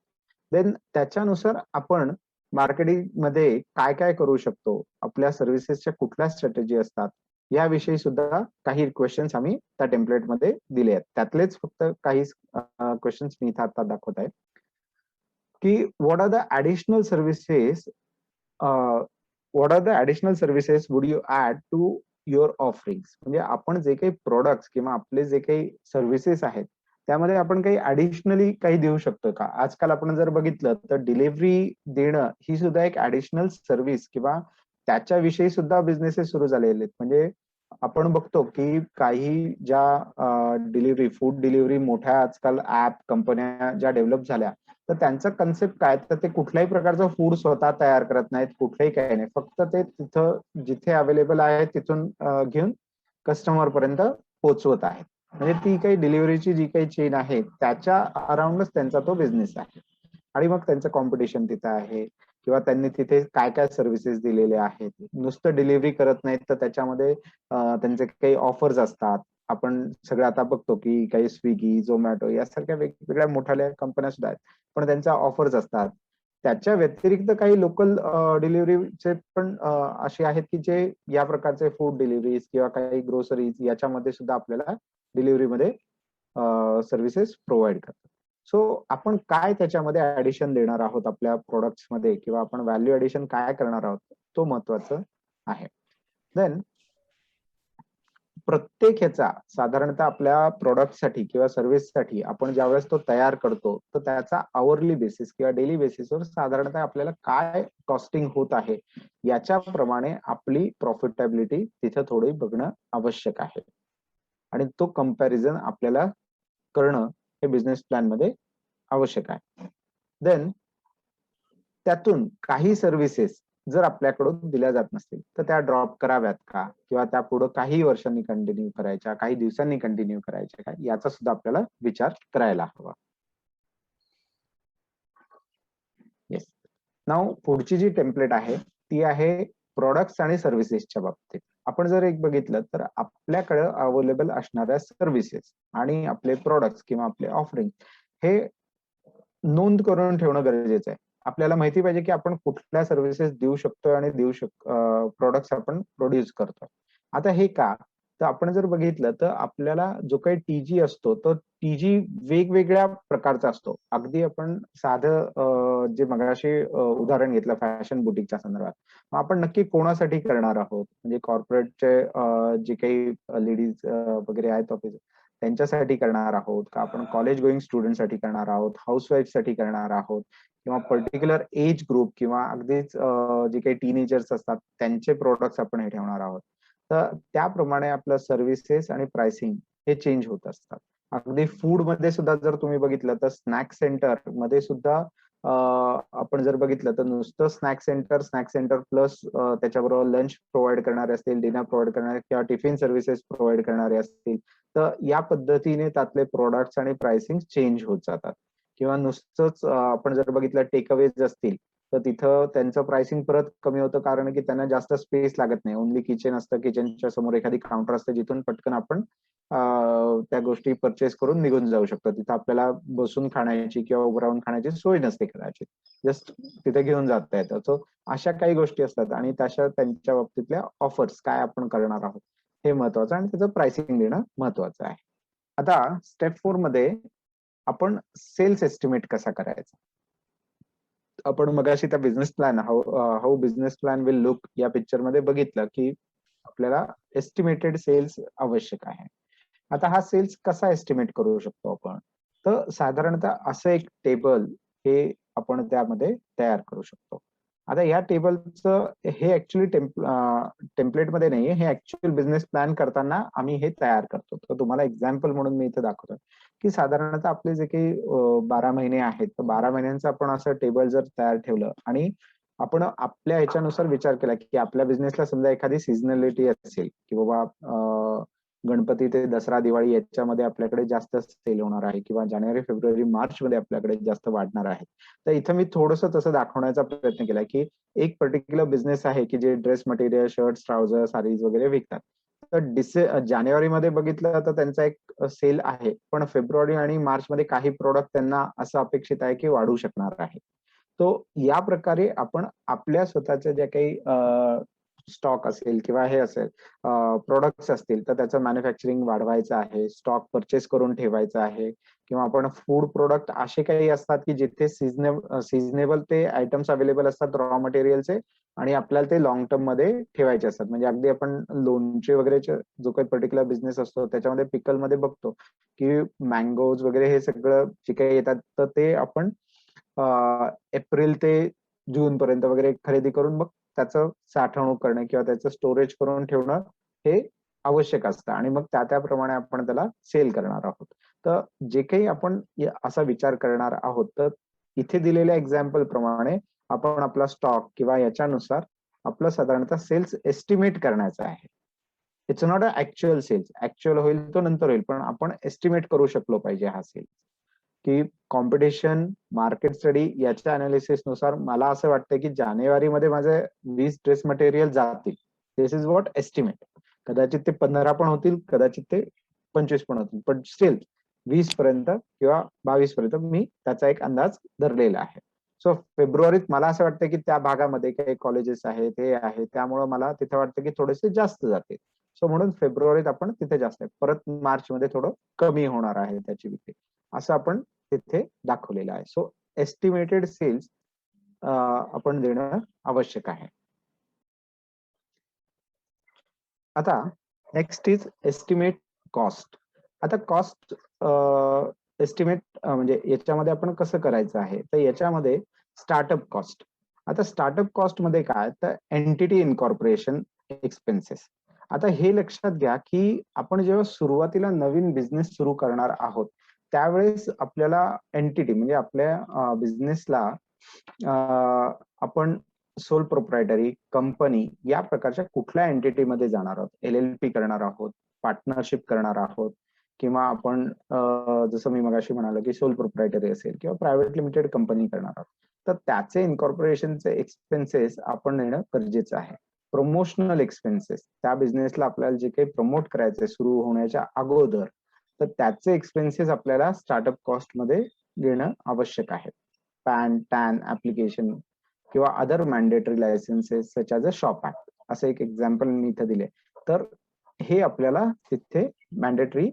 Speaker 3: देन त्याच्यानुसार आपण मार्केटिंग मध्ये काय काय करू शकतो, आपल्या सर्व्हिसेसच्या कुठल्या स्ट्रॅटेजी असतात, याविषयी सुद्धा काही क्वेश्चन्स आम्ही त्या टेम्पलेटमध्ये दिले आहेत. त्यातलेच फक्त काही क्वेश्चन्स मी इथं आता दाखवत आहे की what are the additional services would you add to your offerings. म्हणजे आपण जे काही प्रोडक्ट्स किंवा आपले जे काही सर्व्हिसेस आहेत त्यामध्ये आपण काही ऍडिशनली काही देऊ शकतो का. आजकाल आपण जर बघितलं तर डिलिव्हरी देणं ही सुद्धा एक ऍडिशनल सर्व्हिस किंवा त्याच्याविषयी सुद्धा बिझनेसेस सुरू झालेले आहेत. म्हणजे आपण बघतो की काही ज्या डिलिव्हरी, फूड डिलिव्हरी मोठ्या आजकाल ऍप कंपन्या ज्या डेव्हलप झाल्या, तर त्यांचं कन्सेप्ट काय, तर ते कुठल्याही प्रकारचं फूड स्वतः तयार करत नाहीत, कुठलंही काही नाही, फक्त ते तिथं जिथे अवेलेबल आहे तिथून घेऊन कस्टमर पर्यंत पोहोचवत आहेत. म्हणजे ती काही डिलिव्हरीची जी काही चेन आहे त्याच्या अराउंडच त्यांचा तो बिझनेस आहे. आणि मग त्यांचं कॉम्पिटिशन तिथं आहे, किंवा त्यांनी तिथे काय काय सर्व्हिसेस दिलेले आहेत. नुसतं डिलिव्हरी करत नाहीत, तर त्याच्यामध्ये त्यांचे काही ऑफर्स असतात. आपण सगळं आता बघतो की काही स्विगी, झोमॅटो यासारख्या वेगवेगळ्या मोठ्या कंपन्या सुद्धा आहेत, पण त्यांच्या ऑफर्स असतात. त्याच्या व्यतिरिक्त काही लोकल डिलिव्हरीचे पण असे आहेत की जे या प्रकारचे फूड डिलिव्हरीज किंवा काही ग्रोसरीज याच्यामध्ये सुद्धा आपल्याला डिलिव्हरीमध्ये सर्व्हिसेस प्रोव्हाइड करतात. सो आपण काय त्याच्यामध्ये ऍडिशन देणार आहोत आपल्या प्रोडक्ट्स मध्ये, किंवा आपण व्हॅल्यू ऍडिशन काय करणार आहोत, तो महत्वाचं आहे. देन प्रत्येक ह्याचा साधारणतः आपल्या प्रोडक्टसाठी किंवा सर्व्हिससाठी आपण ज्यावेळेस तो तयार करतो, तर त्याचा आवरली बेसिस किंवा डेली बेसिसवर साधारणतः आपल्याला काय कॉस्टिंग होत आहे याच्याप्रमाणे आपली प्रॉफिटेबिलिटी तिथं थोडी बघणं आवश्यक आहे. आणि तो कंपॅरिझन आपल्याला करणं हे बिझनेस प्लॅन मध्ये आवश्यक आहे. देन त्यातून काही सर्व्हिसेस जर आपल्याकडून दिल्या जात नसतील तर त्या ड्रॉप कराव्यात का, किंवा त्या पुढे काही वर्षांनी कंटिन्यू करायच्या, काही दिवसांनी कंटिन्यू करायच्या का, याचा सुद्धा आपल्याला विचार करायला हवा. येस. नाव पुढची जी टेम्पलेट आहे ती आहे प्रोडक्ट्स आणि सर्व्हिसेसच्या बाबतीत. आपण जर एक बघितलं तर आपल्याकडे अवेलेबल असणाऱ्या सर्व्हिसेस आणि आपले प्रोडक्ट्स किंवा आपले ऑफरिंग हे नोंद करून ठेवणं गरजेचं आहे. आपल्याला माहिती पाहिजे की आपण कुठल्या सर्व्हिसेस देऊ शकतोय आणि प्रोडक्ट्स आपण प्रोड्यूस करतोय. आता हे का, तर आपण जर बघितलं तर आपल्याला जो काही टीजी असतो तो टीजी वेगवेगळ्या प्रकारचा असतो. अगदी आपण साधं जे मगाशी उदाहरण घेतलं फॅशन बुटीकच्या संदर्भात, मग आपण नक्की कोणासाठी करणार आहोत, म्हणजे कॉर्पोरेटचे जे काही लेडीज वगैरे आहेत ऑफिस, त्यांच्यासाठी करणार आहोत का आपण कॉलेज गोईंग स्टुडंटसाठी करणार आहोत, हाऊसवाईफसाठी करणार आहोत, किंवा पर्टिक्युलर एज ग्रुप किंवा अगदीच जे काही टीनेजर्स असतात त्यांचे प्रोडक्ट्स आपण हे ठेवणार आहोत. तर त्याप्रमाणे आपलं सर्व्हिसेस आणि प्राइसिंग हे चेंज होत असतात. अगदी फूड मध्ये सुद्धा जर तुम्ही बघितलं तर स्नॅक सेंटर मध्ये सुद्धा आपण जर बघितलं तर नुसतं स्नॅक सेंटर प्लस त्याच्याबरोबर लंच प्रोव्हाइड करणारे असतील, डिनर प्रोव्हाइड करणारे किंवा टिफिन सर्व्हिसेस प्रोव्हाइड करणारे असतील, तर या पद्धतीने त्यातले प्रोडक्ट्स आणि प्राइसिंग चेंज होत जातात. किंवा नुसतंच आपण जर बघितलं टेक अवेज असतील तर तिथं त्यांचं प्राइसिंग परत कमी होतं, कारण की त्यांना जास्त स्पेस लागत नाही. ओनली किचन असतं, किचनच्या समोर एखादी काउंटर असते जिथून पटकन आपण त्या गोष्टी परचेस करून निघून जाऊ शकतो. तिथं आपल्याला बसून खाण्याची किंवा उभं राहून खाण्याची सोय नसते कदाचित, जस्ट तिथे घेऊन जाता येतं. सो अशा काही गोष्टी असतात आणि तशा त्यांच्या बाबतीतल्या ऑफर्स काय आपण करणार आहोत हे महत्वाचं आणि त्याचं प्राइसिंग देणं महत्वाचं आहे. आता स्टेप 4 मध्ये आपण सेल्स एस्टिमेट कसा करायचा. आपण मगाशी त्या business plan how business plan will look या पिक्चर मध्ये बघितलं की आपल्याला एस्टिमेटेड सेल्स आवश्यक आहे. आता हा सेल्स कसा एस्टिमेट करू शकतो आपण, तर साधारणतः असं एक टेबल हे आपण त्यामध्ये तयार करू शकतो. आता या टेबलचं हे ऍक्च्युली टेम्पलेट मध्ये नाहीये, हे ऍक्च्युअल बिझनेस प्लॅन करताना आम्ही हे तयार करतो. तर तुम्हाला एक्झाम्पल म्हणून मी इथे दाखवतोय की साधारणतः आपले जे काही 12 महिने आहेत, तर 12 महिन्यांचं आपण असं टेबल जर तयार ठेवलं आणि आपण आपल्या ह्याच्यानुसार विचार केला की आपल्या बिझनेसला समजा एखादी सिझनॅलिटी असेल की बाबा गणपती ते दसरा दिवाळी याच्यामध्ये आपल्याकडे जास्त सेल होणार आहे किंवा जानेवारी फेब्रुवारी मार्च मध्ये आपल्याकडे जास्त वाढणार आहे. तर इथं मी थोडंसं तसं दाखवण्याचा प्रयत्न केला की एक पर्टिक्युलर बिझनेस आहे की जे dress material, shirt, trouser, sarees वगैरे विकतात. तर जानेवारीमध्ये बघितलं तर त्यांचा एक सेल आहे, पण फेब्रुवारी आणि मार्च मध्ये काही प्रोडक्ट त्यांना असं अपेक्षित आहे की वाढू शकणार आहे. तो या प्रकारे आपण आपल्या स्वतःच्या ज्या काही स्टॉक असेल किंवा हे असेल प्रोडक्ट्स असतील तर त्याचं मॅन्युफॅक्चरिंग वाढवायचं आहे, स्टॉक परचेस करून ठेवायचा आहे, किंवा आपण फूड प्रोडक्ट असे काही असतात की जिथे सिजनेबल ते आयटम्स अवेलेबल असतात रॉ मटेरियलचे आणि आपल्याला ते लॉंग टर्म मध्ये ठेवायचे असतात. म्हणजे अगदी आपण लोणचे वगैरेचे जो काही पर्टिक्युलर बिझनेस असतो त्याच्यामध्ये पिकल मध्ये बघतो की मँगोज वगैरे हे सगळं जे काही येतात तर ते आपण एप्रिल ते जून पर्यंत वगैरे खरेदी करून मग त्याचं साठवणूक करणे किंवा त्याचं स्टोरेज करून ठेवणं हे आवश्यक असतं आणि मग त्याप्रमाणे आपण त्याला सेल करणार आहोत. तर जे काही आपण असा विचार करणार आहोत तर इथे दिलेल्या एक्झाम्पल प्रमाणे आपण आपला स्टॉक किंवा याच्यानुसार आपलं साधारणतः सेल्स एस्टिमेट करायचा आहे. It's not a actual sales, actual होईल तो नंतर होईल, पण आपण एस्टिमेट करू शकलो पाहिजे हा सेल्स. की कॉम्पिटिशन, मार्केट स्टडी याच्या अनालिसिस नुसार मला असं वाटतं की जानेवारीमध्ये माझे 20 ड्रेस मटेरियल जातील. दिस इज व्हॉट एस्टिमेट. कदाचित ते 15 पण होतील, कदाचित ते 25 पण होतील, पण स्टील 20 पर्यंत किंवा 22 पर्यंत मी त्याचा एक अंदाज धरलेला आहे. सो फेब्रुवारीत मला असं वाटतं की त्या भागामध्ये काही कॉलेजेस आहेत, हे आहे, त्यामुळे मला तिथे वाटतं की थोडेसे जास्त जातील. सो म्हणून फेब्रुवारीत आपण तिथे जास्त आहे, परत मार्च मध्ये थोडं कमी होणार आहे त्याची विक्री, असं आपण तिथे दाखवलेलं आहे. सो एस्टिमेटेड सेल्स आपण देणं आवश्यक आहे. आता नेक्स्ट इज एस्टिमेट कॉस्ट. आता कॉस्ट एस्टिमेट म्हणजे याच्यामध्ये आपण कसं करायचं आहे, तर याच्यामध्ये स्टार्टअप कॉस्ट. आता स्टार्टअप कॉस्ट मध्ये काय, तर एंटिटी इनकॉर्पोरेशन एक्सपेन्सेस. आता हे लक्षात घ्या की आपण जेव्हा सुरुवातीला नवीन बिझनेस सुरू करणार आहोत त्यावेळेस आपल्याला एंटिटी म्हणजे आपल्या बिझनेसला आपण सोल प्रोप्रायटरी कंपनी या प्रकारच्या कुठल्या एंटिटी मध्ये जाणार आहोत, LLP करणार आहोत, पार्टनरशिप करणार आहोत, किंवा आपण जसं मी मगाशी म्हणालो की सोल प्रोप्रायटरी असेल किंवा प्रायव्हेट लिमिटेड कंपनी करणार आहोत, तर त्याचे इन्कॉर्पोरेशनचे एक्सपेन्सेस आपण नेणं गरजेचं आहे. प्रमोशनल एक्सपेन्सेस, त्या बिझनेसला आपल्याला जे काही प्रमोट करायचंय सुरू होण्याच्या अगोदर, तर त्याचे एक्सपेन्सेस आपल्याला स्टार्टअप कॉस्ट मध्ये घेणं आवश्यक आहे. पॅन, टॅन ऍप्लिकेशन किंवा other mandatory licences such as a shop act, असं एक एक्झाम्पल मी इथे दिले. तर हे आपल्याला तिथे मॅन्डेटरी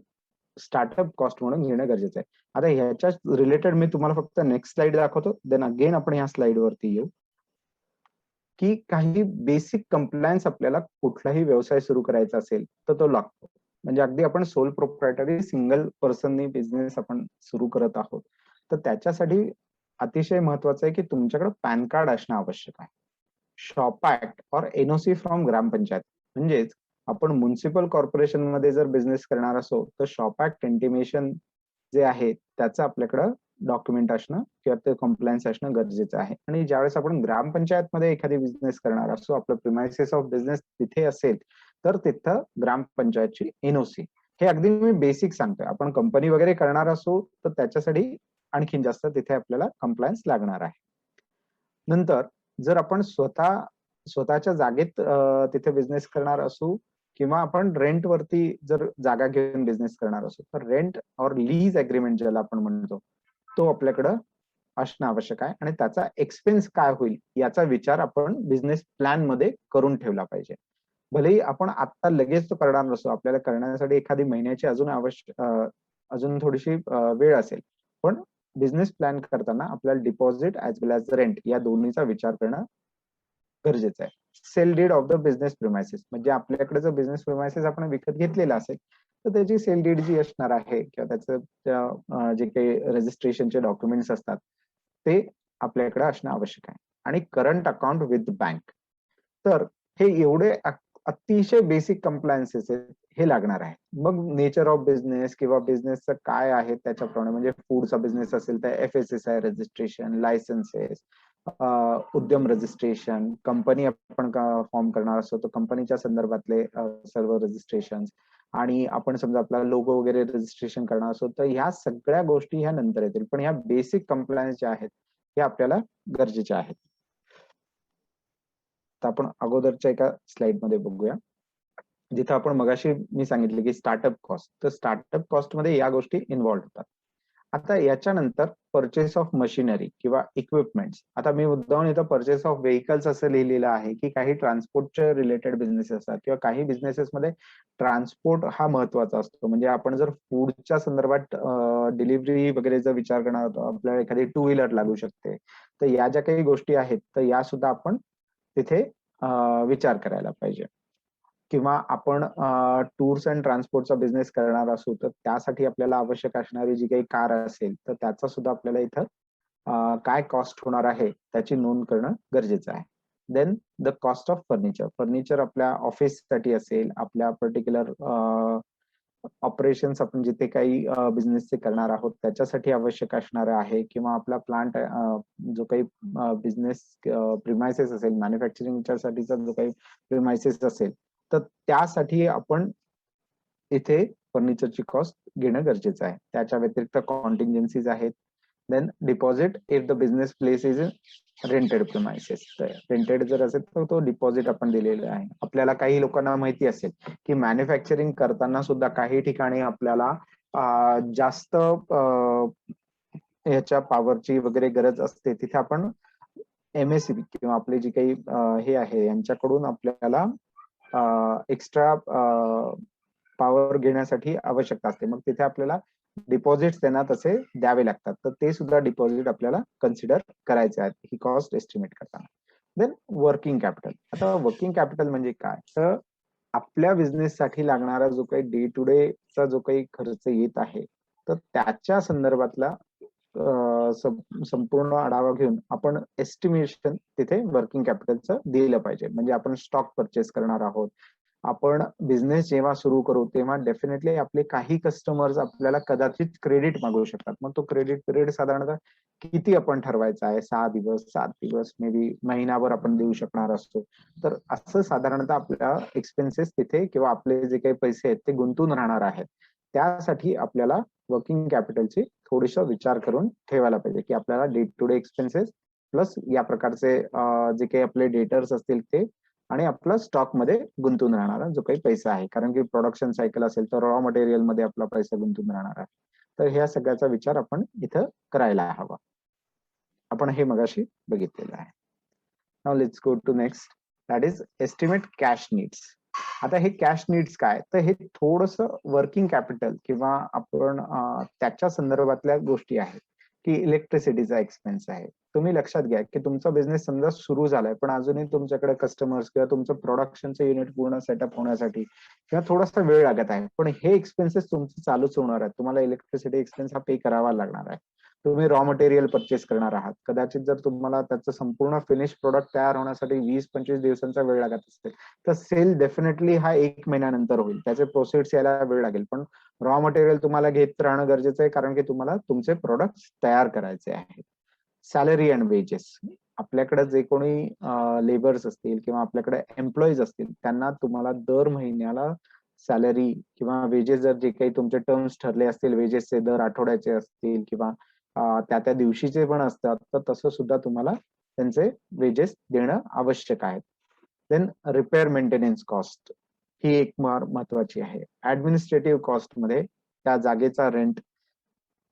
Speaker 3: स्टार्टअप कॉस्ट म्हणून घेणं गरजेचं आहे. आता ह्याच्या रिलेटेड मी तुम्हाला फक्त नेक्स्ट स्लाइड दाखवतो, देन अगेन आपण ह्या स्लाइड वरती येऊ की काही बेसिक कंप्लायन्स आपल्याला कुठलाही व्यवसाय सुरू करायचा असेल तर तो लागतो. म्हणजे अगदी आपण सोल प्रोप्रायटरी सिंगल पर्सननी बिझनेस आपण सुरू करत आहोत, तर त्याच्यासाठी अतिशय महत्वाचं आहे की तुमच्याकडे पॅन कार्ड असणं आवश्यक आहे. शॉप ऍक्ट और एनओसी फ्रॉम ग्रामपंचायत, म्हणजेच आपण म्युन्सिपल कॉर्पोरेशन मध्ये जर बिझनेस करणार असो तर शॉप ऍक्ट इंटिमेशन जे आहे त्याचं आपल्याकडं डॉक्युमेंट असणं किंवा ते कम्प्लायन्स असणं गरजेचं आहे. आणि ज्यावेळेस आपण ग्रामपंचायत मध्ये एखादी बिझनेस करणार असो, आपलं प्रिमायसेस ऑफ बिझनेस तिथे असेल, तर तिथं ग्रामपंचायतची एनओसी, हे अगदी मी बेसिक सांगतोय. आपण कंपनी वगैरे करणार असो तर त्याच्यासाठी आणखीन जास्त तिथे आपल्याला कम्प्लायन्स लागणार आहे. नंतर जर आपण स्वतःच्या जागेत तिथे बिझनेस करणार असू किंवा आपण रेंट वरती जर जागा घेऊन बिझनेस करणार असू, तर रेंट और लीज अग्रीमेंट ज्याला आपण म्हणतो, तो आपल्याकडं असणं आवश्यक आहे. आणि त्याचा एक्सपेन्स काय होईल याचा विचार आपण बिझनेस प्लॅन मध्ये करून ठेवला पाहिजे. भलेही आपण आता लगेच तो करणार नसतो, आपल्याला करण्यासाठी एखादी महिन्याची अजून थोडीशी वेळ असेल, पण बिझनेस प्लॅन करताना आपल्याला deposit as well as rent या दोन्हीचा विचार करणं गरजेचं आहे. Sale deed of the business premises, म्हणजे आपल्याकडे जर बिझनेस प्रिमायसेस आपण विकत घेतलेला असेल तर त्याची सेल डीड जी असणार आहे किंवा त्याचं जे काही रजिस्ट्रेशनचे डॉक्युमेंट्स असतात ते आपल्याकडे असणं आवश्यक आहे. आणि करंट अकाउंट विथ बँक, तर हे एवढे अतिशय बेसिक कम्प्लायन्सेस आहेत, हे लागणार आहे. मग नेचर ऑफ बिझनेस किंवा बिझनेसचं काय आहे त्याच्याप्रमाणे, म्हणजे फूडचा बिझनेस असेल तर FSSAI रजिस्ट्रेशन, लायसन्सेस, उद्यम रजिस्ट्रेशन, कंपनी आपण फॉर्म करणार असतो तर कंपनीच्या संदर्भातले सर्व रजिस्ट्रेशन, आणि आपण समजा आपला लोगो वगैरे रजिस्ट्रेशन करणार असो तर ह्या सगळ्या गोष्टी ह्या नंतर येतील, पण ह्या बेसिक कम्प्लायन्स ज्या आहेत हे आपल्याला गरजेच्या आहेत. तर आपण अगोदरच्या एका स्लाइड मध्ये बघूया, जिथं आपण मगाशी मी सांगितले की स्टार्टअप कॉस्ट, तर स्टार्टअप कॉस्ट मध्ये या गोष्टी इन्व्हॉल्व्ह होतात. आता याच्यानंतर परचेस ऑफ मशिनरी किंवा इक्विपमेंट्स. आता मी मुद्दाम इथं परचेस ऑफ व्हेकल्स असं लिहिलेलं आहे की काही ट्रान्सपोर्टचे रिलेटेड बिझनेस असतात किंवा काही बिझनेसेस मध्ये ट्रान्सपोर्ट हा महत्वाचा असतो. म्हणजे आपण जर फूडच्या संदर्भात डिलिव्हरी वगैरे जर विचार करणार होतो, आपल्याला एखादी टू व्हीलर लागू शकते, तर या ज्या काही गोष्टी आहेत तर या सुद्धा आपण तिथे विचार करायला पाहिजे. किंवा आपण टूर्स अँड ट्रान्सपोर्टचा बिझनेस करणार असू तर त्यासाठी आपल्याला आवश्यक असणारी जी काही कार असेल तर त्याचा सुद्धा आपल्याला इथं काय कॉस्ट होणार आहे त्याची नोंद करणं गरजेचं आहे. Then the cost of furniture. Furniture आपल्या ऑफिससाठी असेल, आपल्या पर्टिक्युलर ऑपरेशन्स आपण जिथे काही बिझनेसचे करणार आहोत त्याच्यासाठी आवश्यक असणार आहे, किंवा आपला प्लांट जो काही बिझनेस प्रिमायसेस असेल, मॅन्युफॅक्चरिंगच्या साठीचा जो काही प्रिमायसेस असेल तर त्यासाठी आपण इथे फर्निचरची कॉस्ट घेणं गरजेचं आहे. त्याच्या व्यतिरिक्त कॉन्टिंजन्सीज आहेत. Then deposit if the business place is rented premises. Rented जर असेल तर तो डिपॉझिट आपण दिलेला आहे. आपल्याला काही लोकांना माहिती असेल की मॅन्युफॅक्चरिंग करताना सुद्धा काही ठिकाणी आपल्याला जास्त ह्याच्या पॉवरची वगैरे गरज असते, तिथे आपण MSCB किंवा आपले जे काही हे आहे यांच्याकडून आपल्याला एक्स्ट्रा पॉवर घेण्यासाठी आवश्यकता असते. मग तिथे आपल्याला डिपॉझिट त्यांना तसे द्यावे लागतात, तर ते सुद्धा डिपॉझिट आपल्याला कन्सिडर करायचे आहेत ही कॉस्ट एस्टिमेट करताना. Then working capital. आता वर्किंग कॅपिटल म्हणजे काय, तर आपल्या बिझनेस साठी लागणारा जो काही डे टू डे चा जो काही खर्च येत आहे तर त्याच्या संदर्भातला संपूर्ण आढावा घेऊन आपण एस्टिमेशन तिथे वर्किंग कॅपिटलचं दिलं पाहिजे. म्हणजे आपण स्टॉक परचेस करणार आहोत, आपण बिझनेस जेव्हा सुरू करू तेव्हा डेफिनेटली आपले काही कस्टमर्स आपल्याला कदाचित क्रेडिट मागू शकतात. मग तो क्रेडिट पिरियड साधारणतः किती आपण ठरवायचा आहे, 6 दिवस, 7 दिवस, मे बी महिनाभर आपण देऊ शकणार असतो. तर असं साधारणतः आपल्या एक्सपेन्सेस तिथे किंवा आपले जे काही पैसे आहेत ते गुंतून राहणार आहेत. त्यासाठी आपल्याला वर्किंग कॅपिटलची थोडीसा विचार करून ठेवायला पाहिजे की आपल्याला day to day expenses plus या प्रकारचे जे काही आपले डेटर्स असतील ते, आणि आपला स्टॉक मध्ये गुंतून राहणारा जो काही पैसा आहे, कारण की प्रोडक्शन सायकल असेल तर रॉ मटेरियल मध्ये आपला पैसा गुंतून राहणार आहे. तर ह्या सगळ्याचा विचार आपण इथं करायला हवा. आपण हे मगाशी बघितलेलं आहे. Now let's go to next, that is estimate cash needs. आता हे कॅश नीड्स काय, तर हे थोडंसं वर्किंग कॅपिटल किंवा आपण त्याच्या संदर्भातल्या गोष्टी आहेत की इलेक्ट्रिसिटीचा एक्सपेन्स आहे. तुम्ही लक्षात घ्या की तुमचा बिझनेस समजा सुरू झालाय पण अजूनही तुमच्याकडे कस्टमर्स किंवा तुमचं प्रोडक्शनचं युनिट पूर्ण सेटअप होण्यासाठी किंवा थोडासा वेळ लागत आहे, पण हे एक्सपेन्सेस तुमचे चालूच होणार आहेत. तुम्हाला इलेक्ट्रिसिटी एक्सपेन्स हा पे करावा लागणार आहे. तुम्ही रॉ मटेरियल परचेस करणार आहात. कदाचित जर तुम्हाला त्याचं संपूर्ण फिनिश प्रोडक्ट तयार होण्यासाठी 20-25 दिवसांचा वेळ लागत असेल तर सेल डेफिनेटली हा 1 महिन्यानंतर होईल. त्याचे प्रोसेस यायला वेळ लागेल, पण रॉ मटेरियल तुम्हाला घेत राहणं गरजेचं आहे, कारण की तुम्हाला तुमचे प्रोडक्ट तयार करायचे आहेत. सॅलरी अँड वेजेस, आपल्याकडे जे कोणी लेबर्स असतील किंवा आपल्याकडे एम्प्लॉईज असतील त्यांना तुम्हाला दर महिन्याला सॅलरी किंवा वेजेस जर जे काही तुमचे टर्म्स ठरले असतील, वेजेसचे दर आठवड्याचे असतील किंवा त्या त्या दिवशीचे पण असतात, तर तसं सुद्धा तुम्हाला त्यांचे वेजेस देणं आवश्यक आहे. देन रिपेअर मेंटेनन्स कॉस्ट ही एक महत्वाची आहे. ऍडमिनिस्ट्रेटिव्ह कॉस्ट मध्ये त्या जागेचा rent,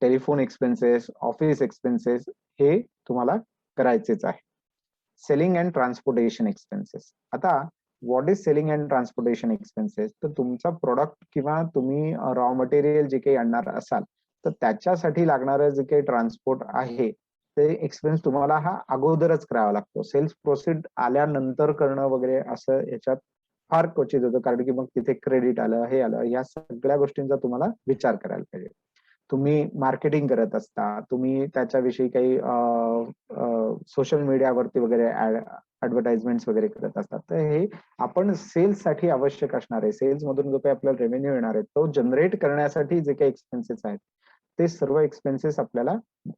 Speaker 3: telephone expenses, office expenses हे तुम्हाला करायचेच आहे. Selling and transportation expenses. आता what is selling and transportation expenses? तर तुमचा प्रोडक्ट किंवा तुम्ही रॉ मटेरियल जे काही आणणार असाल तर त्याच्यासाठी लागणारं जे काही ट्रान्सपोर्ट आहे ते एक्सपेन्स तुम्हाला हा अगोदरच करावा लागतो. सेल्स प्रोसीड आल्यानंतर करणं वगैरे असं याच्यात फार क्वचित होतं, कारण की मग तिथे क्रेडिट आलं, हे आलं, या सगळ्या गोष्टींचा तुम्हाला विचार करायला पाहिजे. तुम्ही मार्केटिंग करत असता, तुम्ही त्याच्याविषयी काही सोशल मीडियावरती वगैरे ऍडव्हर्टाइजमेंट वगैरे करत असतात, तर हे आपण सेल्स साठी आवश्यक असणार आहे. सेल्स मधून जो काही आपल्याला रेव्हेन्यू येणार आहे तो जनरेट करण्यासाठी जे काही एक्सपेन्सेस आहेत ते सर्व एक्सपेन्सेस आपल्याला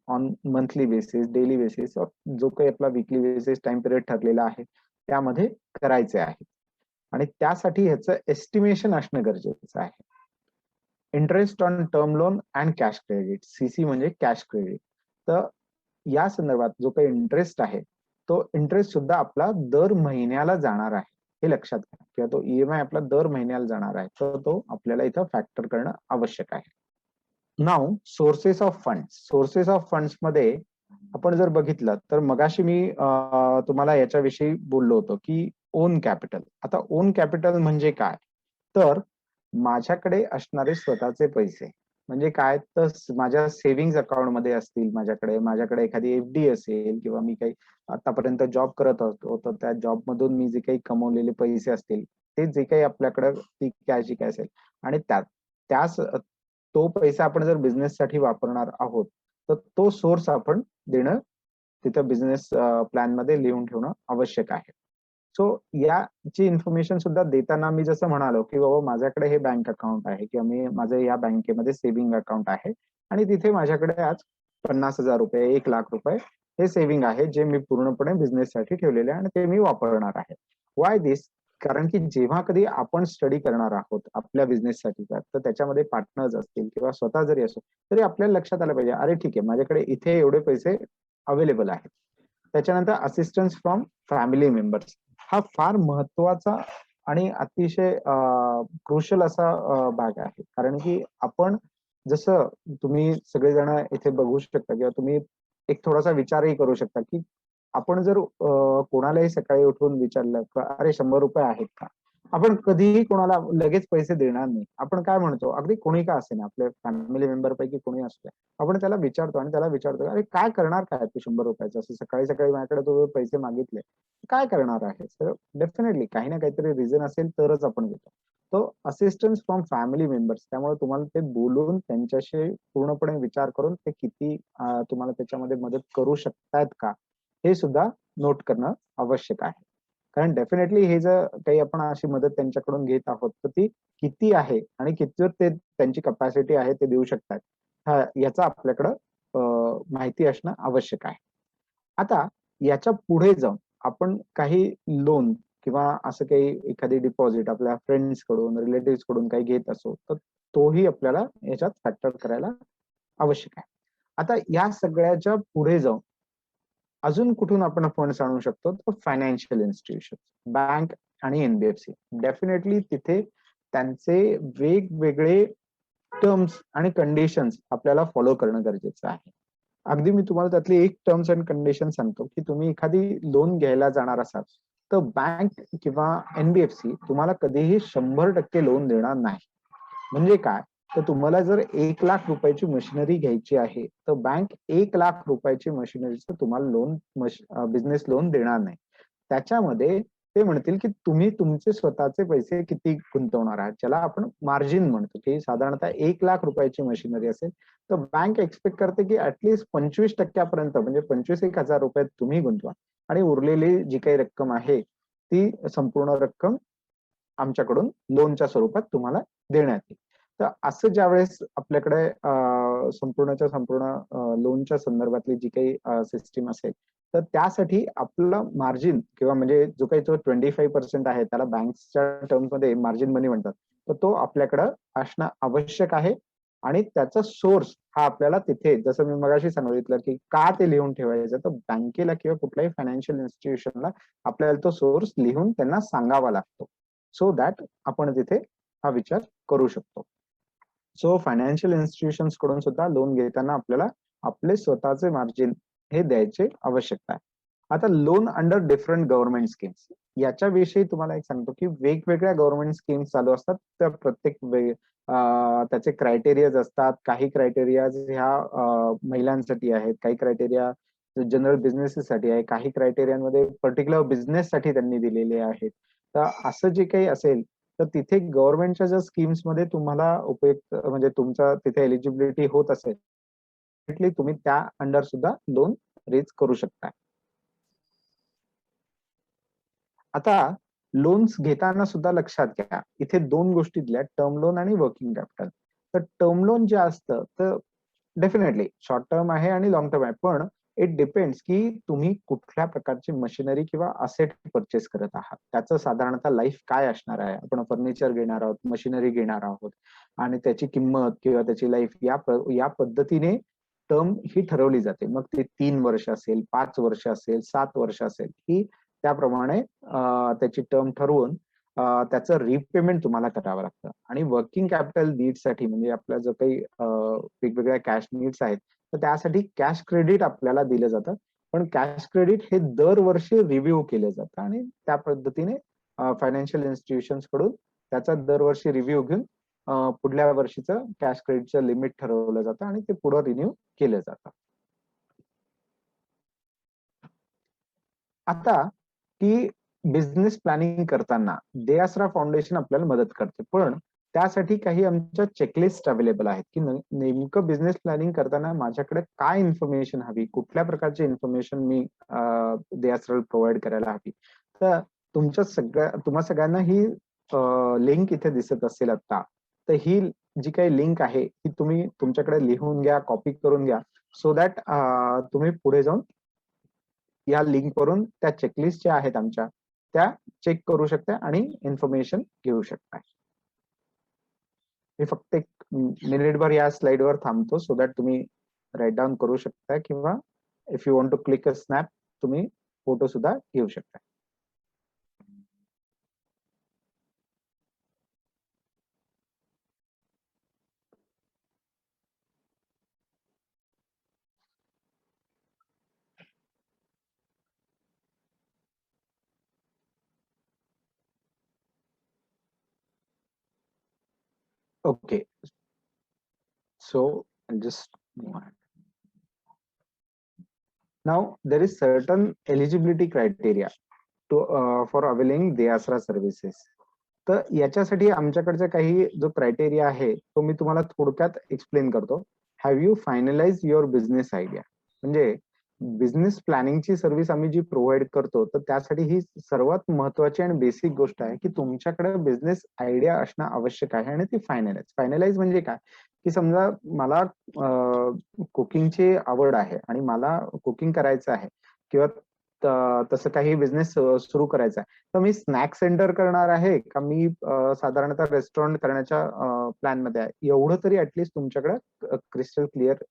Speaker 3: on monthly basis, daily basis, जो काही आपला वीकली बेसिस टाइम पिरियड ठरलेला आहे त्यामध्ये करायचे आहे. आणि त्यासाठी ह्याचं एस्टिमेशन असणं गरजेचं आहे. Interest on term loan and cash credit, CC म्हणजे कॅश क्रेडिट. तर या संदर्भात जो काही इंटरेस्ट आहे तो इंटरेस्ट सुद्धा आपला दर महिन्याला जाणार आहे, हे लक्षात घ्या. किंवा तो ईएमआय आपला दर महिन्याला जाणार आहे, तर तो आपल्याला इथं फॅक्टर करणं आवश्यक आहे. Now sources of funds. Sources of funds मध्ये आपण जर बघितलं तर मगाशी मी तुम्हाला याच्याविषयी बोललो होतो की ओन कॅपिटल. आता ओन कॅपिटल म्हणजे काय? तर माझ्याकडे असणारे स्वतःचे पैसे म्हणजे काय, तर माझ्या सेव्हिंग्स अकाउंट मध्ये असतील, माझ्याकडे एखादी एफडी असेल किंवा मी काही आतापर्यंत जॉब करत होतो तर त्या जॉब मधून मी जे काही कमवलेले पैसे असतील ते जे काही आपल्याकडे ती कॅश जी काय असेल आणि त्याच तो पैसा आपण जर बिझनेस साठी वापरणार आहोत तर तो सोर्स आपण देणं तिथं बिझनेस प्लॅन मध्ये लिहून ठेवणं आवश्यक आहे. सो याची इन्फॉर्मेशन सुद्धा देताना मी जसं म्हणालो की बाबा माझ्याकडे हे बँक अकाउंट आहे किंवा मी माझं या बँकेमध्ये सेव्हिंग अकाउंट आहे आणि तिथे माझ्याकडे आज 50,000 रुपये, 1,00,000 रुपये हे सेव्हिंग आहे जे मी पूर्णपणे बिझनेससाठी ठेवलेले आहे आणि ते मी वापरणार आहे. Why this? कारण की जेव्हा कधी आपण स्टडी करणार आहोत आपल्या बिझनेससाठी तर त्याच्यामध्ये पार्टनर्स असतील किंवा स्वतः जरी असो तरी आपल्याला लक्षात आलं पाहिजे, अरे ठीक आहे माझ्याकडे इथे एवढे पैसे अवेलेबल आहेत. त्याच्यानंतर असिस्टन्स फ्रॉम फॅमिली मेंबर्स हा फार महत्वाचा आणि अतिशय क्रुशल असा भाग आहे. कारण की आपण जसं तुम्ही सगळेजण इथे बघू शकता किंवा तुम्ही एक थोडासा विचारही करू शकता की आपण जर कोणालाही सकाळी उठून विचारलं अरे 100 रुपये आहेत का, आपण कधीही कोणाला लगेच पैसे देणार नाही. आपण काय म्हणतो, अगदी कोणी का असे ना आपल्या फॅमिली मेंबर पैकी कोणी असू आपण त्याला विचारतो आणि त्याला विचारतो अरे काय करणार काय तू 100 रुपयाचं, असं सकाळी सकाळी माझ्याकडे तू पैसे मागितले काय करणार आहे? तर डेफिनेटली काही ना काहीतरी रिझन असेल तरच आपण घेतो. तो असिस्टन्स फ्रॉम फॅमिली मेंबर्स, त्यामुळे तुम्हाला ते बोलून त्यांच्याशी पूर्णपणे विचार करून ते किती तुम्हाला त्याच्यामध्ये मदत करू शकतायत का हे सुद्धा नोट करणं आवश्यक आहे. कारण डेफिनेटली हे जर काही आपण अशी मदत त्यांच्याकडून घेत आहोत तर ती किती आहे आणि किती ते त्यांची कपॅसिटी आहे ते देऊ शकतात याचा आपल्याकडं माहिती असणं आवश्यक आहे. आता याच्या पुढे जाऊन आपण काही लोन किंवा असं काही एखादी डिपॉझिट आपल्या फ्रेंड्स कडून, रिलेटिव्ह कडून काही घेत असो तर तोही आपल्याला याच्यात फॅक्टर करायला आवश्यक आहे. आता या सगळ्याच्या पुढे जाऊन अजून कुठून आपण फंड्स आणू शकतो, तर फायनान्शियल इन्स्टिट्यूशन, बँक आणि एनबीएफसी. डेफिनेटली तिथे त्यांचे वेगवेगळे टर्म्स आणि कंडिशन्स आपल्याला फॉलो करणं गरजेचं आहे. अगदी मी तुम्हाला त्यातली एक टर्म्स अँड कंडिशन सांगतो की तुम्ही एखादी लोन घ्यायला जाणार असाल तर बँक किंवा एनबीएफसी तुम्हाला कधीही 100% लोन देणार नाही. म्हणजे काय, तर तुम्हाला जर 1 लाख रुपयाची मशिनरी घ्यायची आहे तर बँक 1 लाख रुपयाची मशिनरीचं तुम्हाला लोन बिझनेस लोन देणार नाही. त्याच्यामध्ये ते म्हणतील की तुम्ही तुमचे स्वतःचे पैसे किती गुंतवणार आहात, ज्याला आपण मार्जिन म्हणतो, की साधारणतः 1 लाख रुपयाची मशिनरी असेल तर बँक एक्सपेक्ट करते की ऍटलीस्ट 25% म्हणजे 25,000 रुपये तुम्ही गुंतवा आणि उरलेली जी काही रक्कम आहे ती संपूर्ण रक्कम आमच्याकडून लोनच्या स्वरूपात तुम्हाला देण्यात येईल. तर असं ज्यावेळेस आपल्याकडे संपूर्णच्या संपूर्ण लोनच्या संदर्भातली जी काही सिस्टीम असेल तर त्यासाठी आपलं मार्जिन किंवा म्हणजे जो काही तो 25% आहे त्याला बँकच्या टर्ममध्ये मार्जिन मनी म्हणतात, तर तो आपल्याकडं असणं आवश्यक आहे. आणि त्याचा सोर्स हा आपल्याला तिथे, जसं मी मगाशी सांगितलं की का ते लिहून ठेवायचं, तर बँकेला किंवा कुठल्याही फायनान्शियल इन्स्टिट्यूशनला आपल्याला तो सोर्स लिहून त्यांना सांगावा लागतो, सो दॅट आपण तिथे हा विचार करू शकतो. सो फायनान्शियल इन्स्टिट्यूशन्स कडून सुद्धा लोन घेताना आपल्याला आपले स्वतःचे मार्जिन हे द्यायचे आवश्यकता आहे. आता loan under different government schemes याच्याविषयी तुम्हाला एक सांगतो की वेगवेगळ्या गव्हर्नमेंट स्कीम्स चालू असतात. त्या प्रत्येक त्याचे क्रायटेरियाज असतात. काही क्रायटेरियाज ह्या महिलांसाठी आहेत, काही क्रायटेरिया जनरल बिझनेसेस साठी आहे, काही क्रायटेरियामध्ये पर्टिक्युलर बिझनेस साठी त्यांनी दिलेले आहेत. तर असं जे काही असेल तर तिथे गव्हर्नमेंटच्या ज्या स्कीम्स मध्ये तुम्हाला उपयुक्त म्हणजे तुमचा तिथे एलिजिबिलिटी होत असेल तुम्ही त्या अंडर सुद्धा लोन रेज करू शकता. आता लोन्स घेताना सुद्धा लक्षात घ्या, इथे 2 गोष्टी दिल्या, टर्म लोन आणि वर्किंग कॅपिटल. तर टर्म लोन जे असतं तर डेफिनेटली शॉर्ट टर्म आहे आणि लॉंग टर्म आहे, पण इट डिपेंड्स की तुम्ही कुठल्या प्रकारची मशिनरी किंवा असेट परचेस करत आहात, त्याचं साधारणतः लाईफ काय असणार आहे. आपण फर्निचर घेणार आहोत, मशिनरी घेणार आहोत आणि त्याची किंमत किंवा त्याची लाईफ या पद्धतीने टर्म ही ठरवली जाते. मग ते 3 वर्ष असेल, 5 वर्ष असेल, 7 वर्ष असेल, ही त्याप्रमाणे त्याची टर्म ठरवून त्याचं रिपेमेंट तुम्हाला करावं लागतं. आणि वर्किंग कॅपिटल नीड्ससाठी म्हणजे आपल्या जो काही वेगवेगळ्या कॅश नीड्स आहेत तर त्यासाठी कॅश क्रेडिट आपल्याला दिलं जातं, पण कॅश क्रेडिट हे दरवर्षी रिव्ह्यू केलं जातं आणि त्या पद्धतीने फायनान्शियल इन्स्टिट्यूशन्स कडून त्याचा दरवर्षी रिव्ह्यू घेऊन पुढल्या वर्षीचं कॅश क्रेडिटचं लिमिट ठरवलं जातं आणि ते पुढे रिन्यू केलं जातं. आता की बिझनेस प्लॅनिंग करताना देआसरा फाउंडेशन आपल्याला मदत करते, पण त्यासाठी काही आमच्या चेकलिस्ट अवेलेबल आहेत की नेमकं बिझनेस प्लॅनिंग करताना माझ्याकडे काय इन्फॉर्मेशन हवी, कुठल्या प्रकारची इन्फॉर्मेशन मी देआसराला प्रोव्हाइड करायला हवी. तर तुम्हा सगळ्यांना ही लिंक इथे दिसत असेल आता, तर ही जी काही लिंक आहे ती तुम्ही तुमच्याकडे लिहून घ्या, कॉपी करून घ्या, सो दॅट तुम्ही पुढे जाऊन या लिंक वरून त्या चेकलिस्ट ज्या आहेत आमच्या त्या चेक करू शकता आणि इन्फॉर्मेशन घेऊ शकता. मी फक्त एक मिनिटभर या स्लाइडवर थांबतो सो दॅट तुम्ही राईट डाऊन करू शकता किंवा if you want to click a snap तुम्ही फोटो सुद्धा घेऊ शकता. Okay, so I'll just move on. Now there is certain eligibility criteria to for availing Deasra services. तर याच्यासाठी आमच्याकडचा काही जो क्रायटेरिया आहे तो मी तुम्हाला थोडक्यात एक्सप्लेन करतो. Have you finalise your business idea, म्हणजे बिझनेस प्लॅनिंगची सर्व्हिस आम्ही जी प्रोव्हाइड करतो तर त्यासाठी ही सर्वात महत्वाची आणि बेसिक गोष्ट आहे की तुमच्याकडे बिझनेस आयडिया असणं आवश्यक आहे आणि ती फायनलाइज म्हणजे काय, की समजा मला कुकिंगची आवड आहे आणि मला कुकिंग करायचं आहे किंवा तसं काही बिझनेस सुरू करायचा आहे, तर मी स्नॅक सेंटर करणार आहे का मी साधारणतः रेस्टॉरंट करण्याच्या प्लॅन मध्ये आहे, एवढं तरी ऍटलिस्ट तुमच्याकडे क्रिस्टल क्लिअर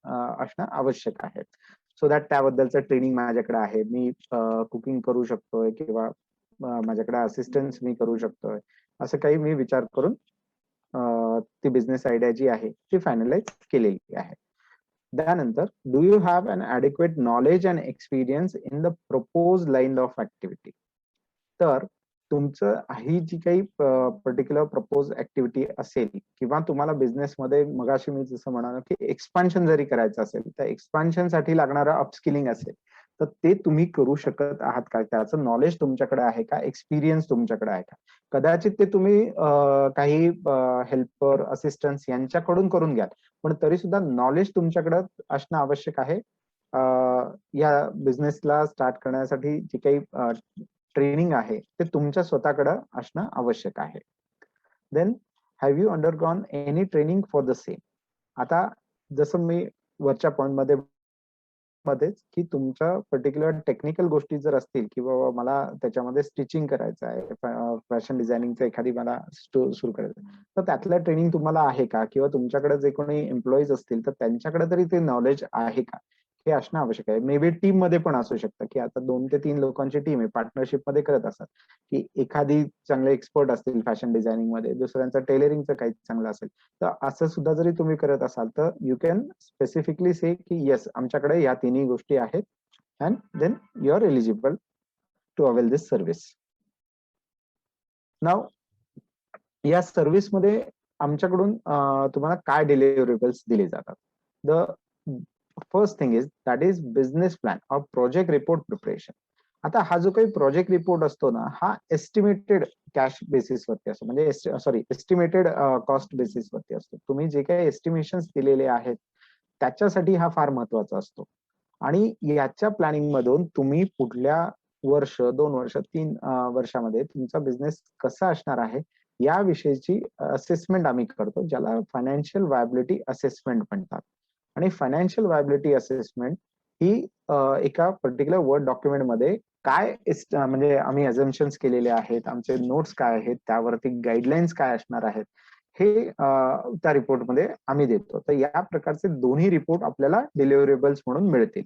Speaker 3: असणं आवश्यक आहे. सो दॅट त्याबद्दलचं ट्रेनिंग माझ्याकडे आहे, मी कुकिंग करू शकतोय किंवा माझ्याकडे असिस्टन्स मी करू शकतोय, असं काही मी विचार करून ती बिझनेस आयडिया जी आहे ती फायनलाइज केलेली आहे. त्यानंतर do you have an adequate knowledge and experience in the propose line of activity. तर तुमचं ही जी काही पर्टिक्युलर प्रपोज ऍक्टिव्हिटी असेल किंवा तुम्हाला बिझनेसमध्ये मगाशी मी जसं म्हणालो की एक्सपान्शन जरी करायचं असेल तर एक्सपान्शन साठी लागणारं अपस्किलिंग असेल तर ते तुम्ही करू शकत आहात का, त्याचं नॉलेज तुमच्याकडे आहे का, एक्सपिरियन्स तुमच्याकडे आहे का. कदाचित ते तुम्ही काही हेल्पर असिस्टन्स यांच्याकडून करून घ्याल, पण तरी सुद्धा नॉलेज तुमच्याकडे असणं आवश्यक आहे. या बिझनेसला स्टार्ट करण्यासाठी जी काही ट्रेनिंग आहे ते तुमच्या स्वतःकडे असणं आवश्यक आहे. Then have you undergone any training for the same. आता जसं मी वरच्या पॉइंट मध्येच की तुमच्या पर्टिक्युलर टेक्निकल गोष्टी जर असतील की बाबा मला त्याच्यामध्ये स्टिचिंग करायचं आहे, फॅशन डिझायनिंगचं एखादी मला सुरू करायचं, तर त्यातलं ट्रेनिंग तुम्हाला आहे का, किंवा तुमच्याकडे जे कोणी एम्प्लॉईज असतील तर त्यांच्याकडे तरी ते नॉलेज आहे का, हे असणं आवश्यक आहे. मे बी टीम मध्ये पण असू शकतं की आता 2 ते 3 लोकांची टीम आहे, पार्टनरशिप मध्ये करत असतात की एखादी चांगले एक्सपर्ट असतील फॅशन डिझायनिंग मध्ये, दुसऱ्यांचं टेलरिंगचं काही चांगलं असेल, तर असं सुद्धा जरी तुम्ही करत असाल तर यू कॅन स्पेसिफिकली से की येस आमच्याकडे या तिन्ही गोष्टी आहेत and then you are eligible to avail this service. Now या सर्व्हिस मध्ये आमच्याकडून तुम्हाला काय डिलिव्हरेबल्स दिले जातात. The first thing is that is business plan or project report preparation. आता हा जो काही प्रोजेक्ट रिपोर्ट असतो ना, हा एस्टिमेटेड कॅश बेसिसवरती असतो, म्हणजे सॉरी एस्टिमेटेड कॉस्ट बेसिसवरती असतो. तुम्ही जे काही एस्टिमेशन दिलेले आहेत त्याच्यासाठी हा फार महत्वाचा असतो. आणि याच्या प्लॅनिंग मधून तुम्ही पुढल्या वर्ष, 2 वर्ष, 3 वर्षामध्ये तुमचा बिझनेस कसा असणार आहे याविषयीची असेसमेंट आम्ही करतो, ज्याला फायनान्शियल व्हायबिलिटी असेसमेंट म्हणतात. आणि फायनान्शियल व्हायबिलिटी असेसमेंट ही एका पर्टिक्युलर वर्ड डॉक्युमेंट मध्ये काय म्हणजे आम्ही अझम्पशन्स केलेले आहेत, आमचे नोट्स काय आहेत, त्यावरती गाईडलाईन्स काय असणार आहेत, हे त्या रिपोर्टमध्ये आम्ही देतो. तर या प्रकारचे दोन्ही रिपोर्ट आपल्याला डिलिव्हरेबल्स म्हणून मिळतील.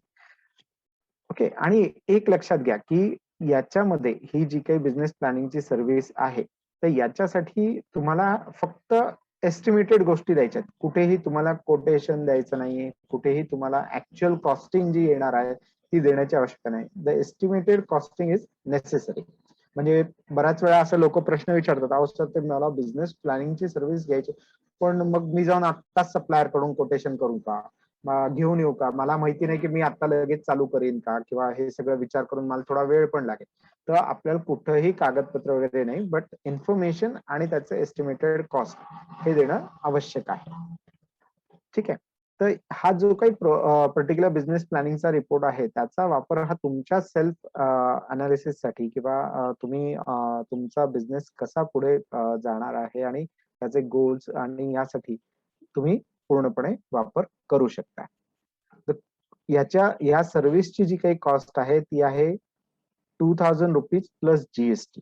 Speaker 3: ओके. आणि एक लक्षात घ्या की याच्यामध्ये ही जी काही बिझनेस प्लॅनिंगची सर्व्हिस आहे तर याच्यासाठी तुम्हाला फक्त एस्टिमेटेड गोष्टी द्यायच्या आहेत. कुठेही तुम्हाला कोटेशन द्यायचं नाहीये, कुठेही तुम्हाला ऍक्च्युअल कॉस्टिंग जी येणार आहे ती देण्याची आवश्यकता नाही. The estimated costing is necessary. म्हणजे बऱ्याच वेळा असं लोक प्रश्न विचारतात, अहो सर ते मला बिझनेस प्लॅनिंगची सर्व्हिस घ्यायची, पण मग मी जाऊन आत्ताच सप्लायर कडून कोटेशन करू का, घेऊन येऊ का, मला माहिती नाही की मी आता लगेच चालू करेन का, किंवा हे सगळं विचार करून मला थोडा वेळ पण लागेल. तर आपल्याला कुठंही कागदपत्र वगैरे नाही, बट इन्फॉर्मेशन आणि त्याचं एस्टिमेटेड कॉस्ट हे देणं आवश्यक आहे. ठीक आहे. तर हा जो काही पर्टिक्युलर बिझनेस प्लॅनिंगचा रिपोर्ट आहे त्याचा वापर हा तुमच्या सेल्फ अनालिसिस साठी किंवा तुम्ही तुमचा बिझनेस कसा पुढे जाणार आहे आणि त्याचे गोल्स आणि यासाठी तुम्ही पूर्णपणे वापर करू शकता. या सर्व्हिसची जी काही कॉस्ट आहे ती आहे 2000 रुपीज प्लस जीएसटी.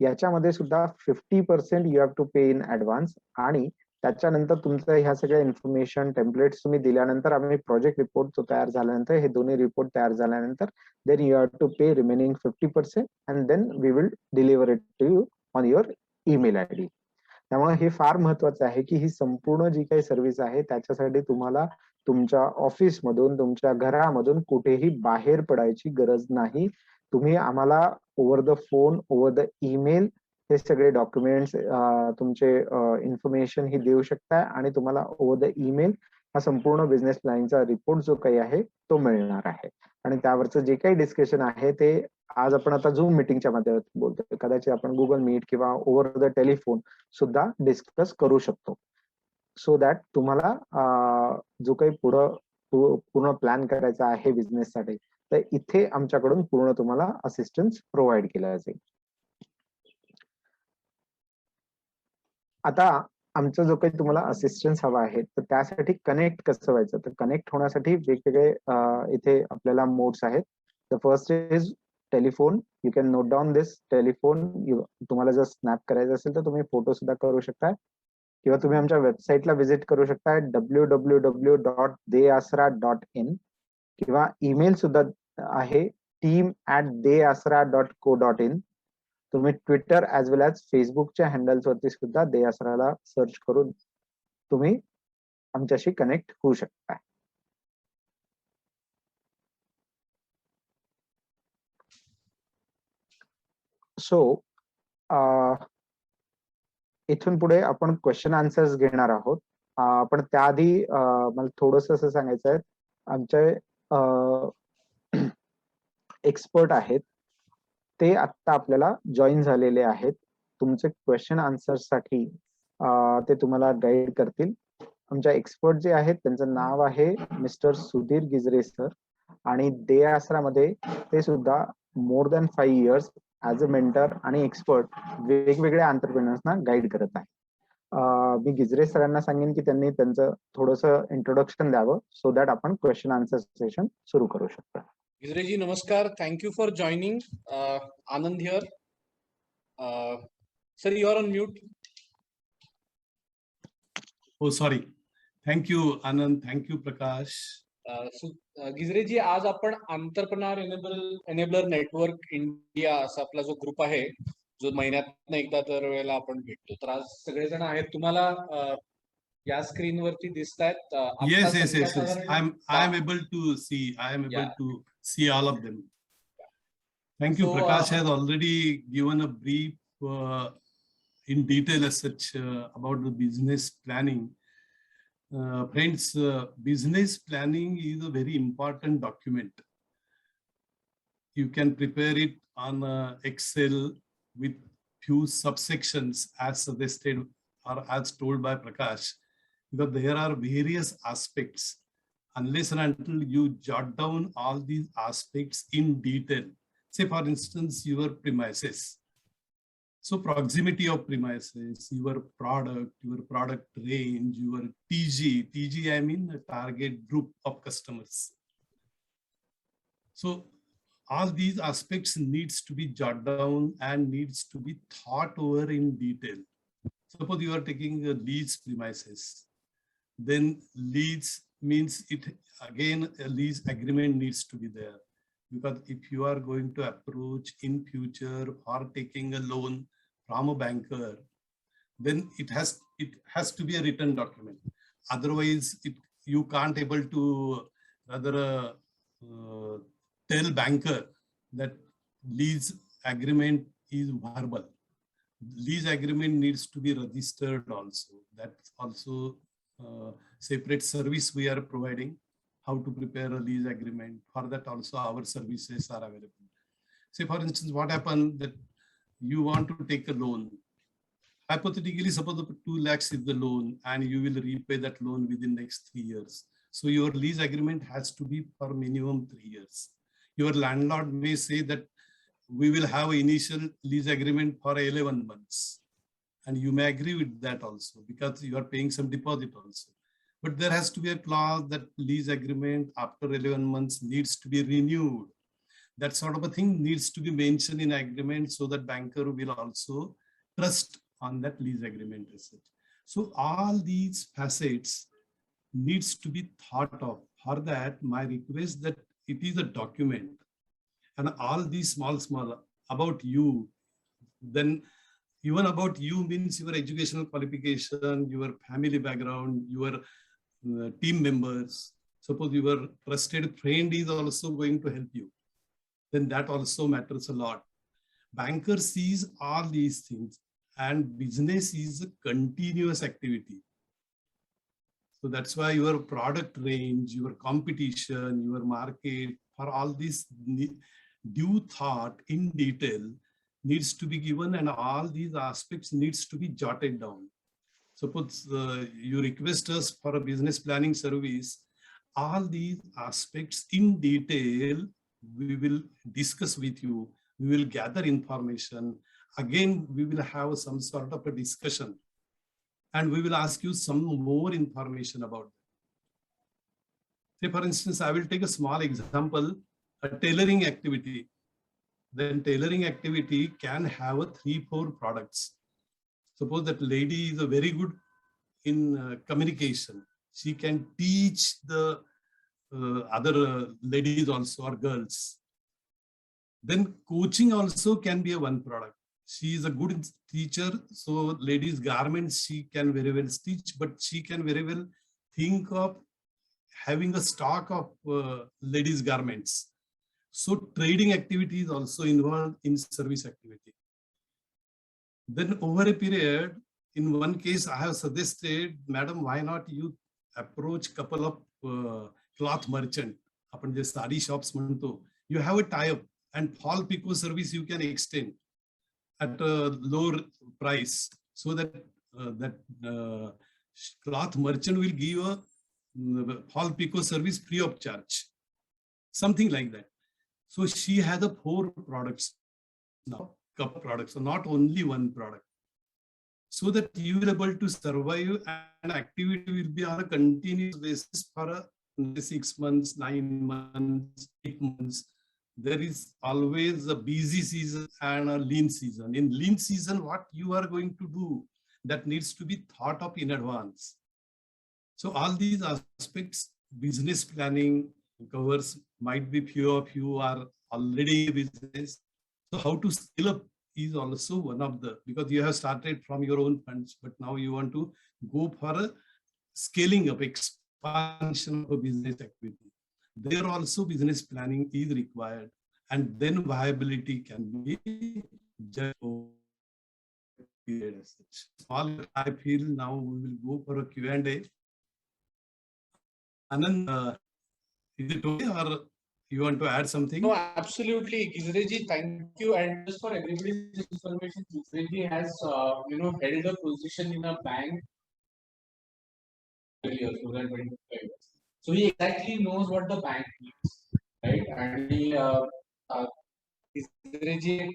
Speaker 3: याच्यामध्ये सुद्धा 50% you have to pay in advance, आणि त्याच्यानंतर तुमचं ह्या सगळ्या इन्फॉर्मेशन टेम्पलेट्स तुम्ही दिल्यानंतर आम्ही प्रोजेक्ट रिपोर्ट जो तयार झाल्यानंतर, हे दोन्ही रिपोर्ट तयार झाल्यानंतर then you have to pay remaining 50% and then we will deliver it to you on your email ID. त्यामुळे हे फार महत्वाचं आहे की ही संपूर्ण जी काही सर्व्हिस आहे त्याच्यासाठी तुम्हाला तुमच्या ऑफिसमधून, तुमच्या घरामधून कुठेही बाहेर पडायची गरज नाही. तुम्ही आम्हाला over the phone, over the email हे सगळे डॉक्युमेंट्स, तुमचे इन्फॉर्मेशन ही देऊ शकता, आणि तुम्हाला ओव्हर द ईमेल हा संपूर्ण बिझनेस प्लॅनिंगचा रिपोर्ट जो काही आहे तो मिळणार आहे. आणि त्यावरचं जे काही डिस्कशन आहे ते आज आपण आता झूम मिटिंगच्या माध्यमातून बोलतोय, कदाचित आपण गुगल मीट किंवा ओव्हर द टेलिफोन सुद्धा डिस्कस करू शकतो. सो दॅट तुम्हाला जो काही पूर्ण प्लॅन करायचा आहे बिझनेससाठी, तर इथे आमच्याकडून पूर्ण तुम्हाला असिस्टन्स प्रोव्हाइड केला जाईल. आता आमचा जो काही तुम्हाला असिस्टन्स हवा आहे तर त्यासाठी कनेक्ट कसं व्हायचं, तर कनेक्ट होण्यासाठी वेगवेगळे इथे आपल्याला मोड्स आहेत. The first is telephone. You can note down this telephone. तुम्हाला जर स्नॅप करायचं असेल तर तुम्ही फोटो सुद्धा करू शकता, किंवा तुम्ही आमच्या वेबसाईटला व्हिजिट करू शकता www.deasra.in, किंवा ईमेल सुद्धा आहे team@deasra.co.in. तुम्ही ट्विटर ऍज वेल ऍज फेसबुकच्या हँडल्स वरती सुद्धा दे आसराला सर्च करून तुम्ही आमच्याशी कनेक्ट होऊ शकता. सो सो इथून पुढे आपण क्वेश्चन आन्सर्स घेणार आहोत. पण त्याआधी मला थोडस असं सांगायचं आहे, आमचे एक्सपर्ट आहेत ते आता आपल्याला जॉईन झालेले आहेत. तुमचे क्वेश्चन आन्सर्स साठी ते तुम्हाला गाईड करतील. आमच्या एक्सपर्ट जे आहेत त्यांचं नाव आहे मिस्टर सुधीर गिजरे सर, आणि दे आसरामध्ये ते सुद्धा more than 5 years as a mentor आणि एक्सपर्ट वेगवेगळ्या एंटरप्रेन्योर्सना गाईड करत आहे. मी गिजरे सरांना सांगेन की त्यांनी त्यांचं थोडंसं इंट्रोडक्शन द्यावं, सो दॅट आपण क्वेश्चन आन्सर सेशन सुरू करू शकतो.
Speaker 2: Gizre ji, namaskar. Thank you for joining. Anand here. Sir, you are on mute.
Speaker 4: Oh, sorry. Thank you, Anand. Thank you, Prakash.
Speaker 2: गिजरे जी, आज आपण एंटरप्रेन्योर एनेबलर नेटवर्क इंडिया असा आपला जो group आहे, जो महिन्यातनं एकदा दर वेळेला आपण भेटतो, तर आज सगळेजण आहेत. तुम्हाला या स्क्रीन वरती दिसतायत.
Speaker 4: Yes. I am able to see. I am able to see all of them. Thank you.
Speaker 2: So,
Speaker 4: Prakash has already given a brief in detail as such about the business planning. Friends, business planning is a very important document. You can prepare it on Excel with few subsections as suggested or as told by Prakash, because there are various aspects. Unless and until you jot down all these aspects in detail, say for instance your premises, so proximity of premises, your product range, your TG, I mean a target group of customers. So all these aspects needs to be jotted down and needs to be thought over in detail. Suppose you are taking a lease premises, then lease means it again a lease agreement needs to be there, because if you are going to approach in future for taking a loan from a banker, then it has to be a written document. Otherwise you can't able to rather tell banker that lease agreement is verbal. Lease agreement needs to be registered also. That's also separate service we are providing, how to prepare a lease agreement. For that also our services are available. Say for instance, what happened that you want to take a loan. Hypothetically, suppose 2 lakhs is the loan and you will repay that loan within next 3 years. So your lease agreement has to be for minimum 3 years. Your landlord may say that we will have initial lease agreement for 11 months. And you may agree with that also because you are paying some deposit also. But there has to be a clause that lease agreement after 11 months needs to be renewed. That sort of a thing needs to be mentioned in agreement so that banker will also trust on that lease agreement. So all these facets needs to be thought of. For that, my request that it is a document, and all these small about you, then even about you means your educational qualification, your family background, your team members. Suppose your trusted friend is also going to help you, then that also matters a lot. Banker sees all these things, and business is a continuous activity. So that's why your product range, your competition, your market, for all this due thought in detail needs to be given, and all these aspects needs to be jotted down. Suppose you request us for a business planning service, all these aspects in detail we will discuss with you. We will gather information. Again, we will have some sort of a discussion, and we will ask you some more information about that. Say, for instance, I will take a small example, a tailoring activity. Then tailoring activity can have a 3-4 products. Suppose that lady is a very good in communication. She can teach the other ladies also or girls. Then coaching also can be a one product. She is a good teacher, so ladies garments she can very well stitch, but she can very well think of having a stock of ladies garments. So trading activity is also involved in service activity. Then over a period, in one case, I have suggested, madam, why not you approach couple of cloth merchant, आपण जे sari shops म्हणतो, you have a tie-up and fall pico service you can extend at a lower price, so that cloth merchant will give a fall pico service free of charge, something like that. So she has 4 products now, couple products, so not only one product, so that you will be able to survive, and activity will be on a continuous basis for 6 months, 9 months, 8 months. There is always a busy season and a lean season. In lean season, what you are going to do, that needs to be thought of in advance. So all these aspects, business planning covers. Might be few of you are already in business. So how to scale up is also one of the, because you have started from your own funds, but now you want to go for a scaling up, expansion of a business activity. There also business planning is required, and then viability can be judged over period as such. All I feel now we will go for a Q&A. Anand, is it okay, or you want to add something?
Speaker 2: No, absolutely, Gizreji, thank you. And just for everybody's information, Gizreji has held a position in a bank earlier, 2025. So he exactly knows what the bank needs, right? And he Gizreji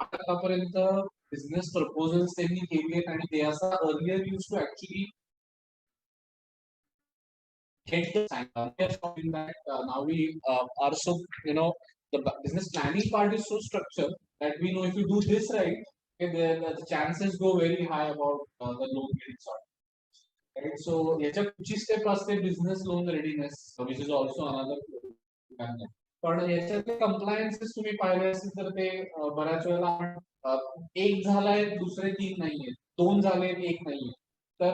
Speaker 2: आतापर्यंत business proposals त्यांनी केली आहेत, आणि they are earlier used to actually get the sign. We are showing that now we are so, the business planning part is so structured that we know if you do this right, okay, the chances go very high about the loan getting sorted. Right? So, याच्या पुढची step असते business loan readiness, which is also another. पण याच्यातले compliances तुम्ही पाहिले असतील तर ते बऱ्याच वेळेला एक झालाय, दुसरे 3 नाहीये, 2 झाले, 1 नाहीये. तर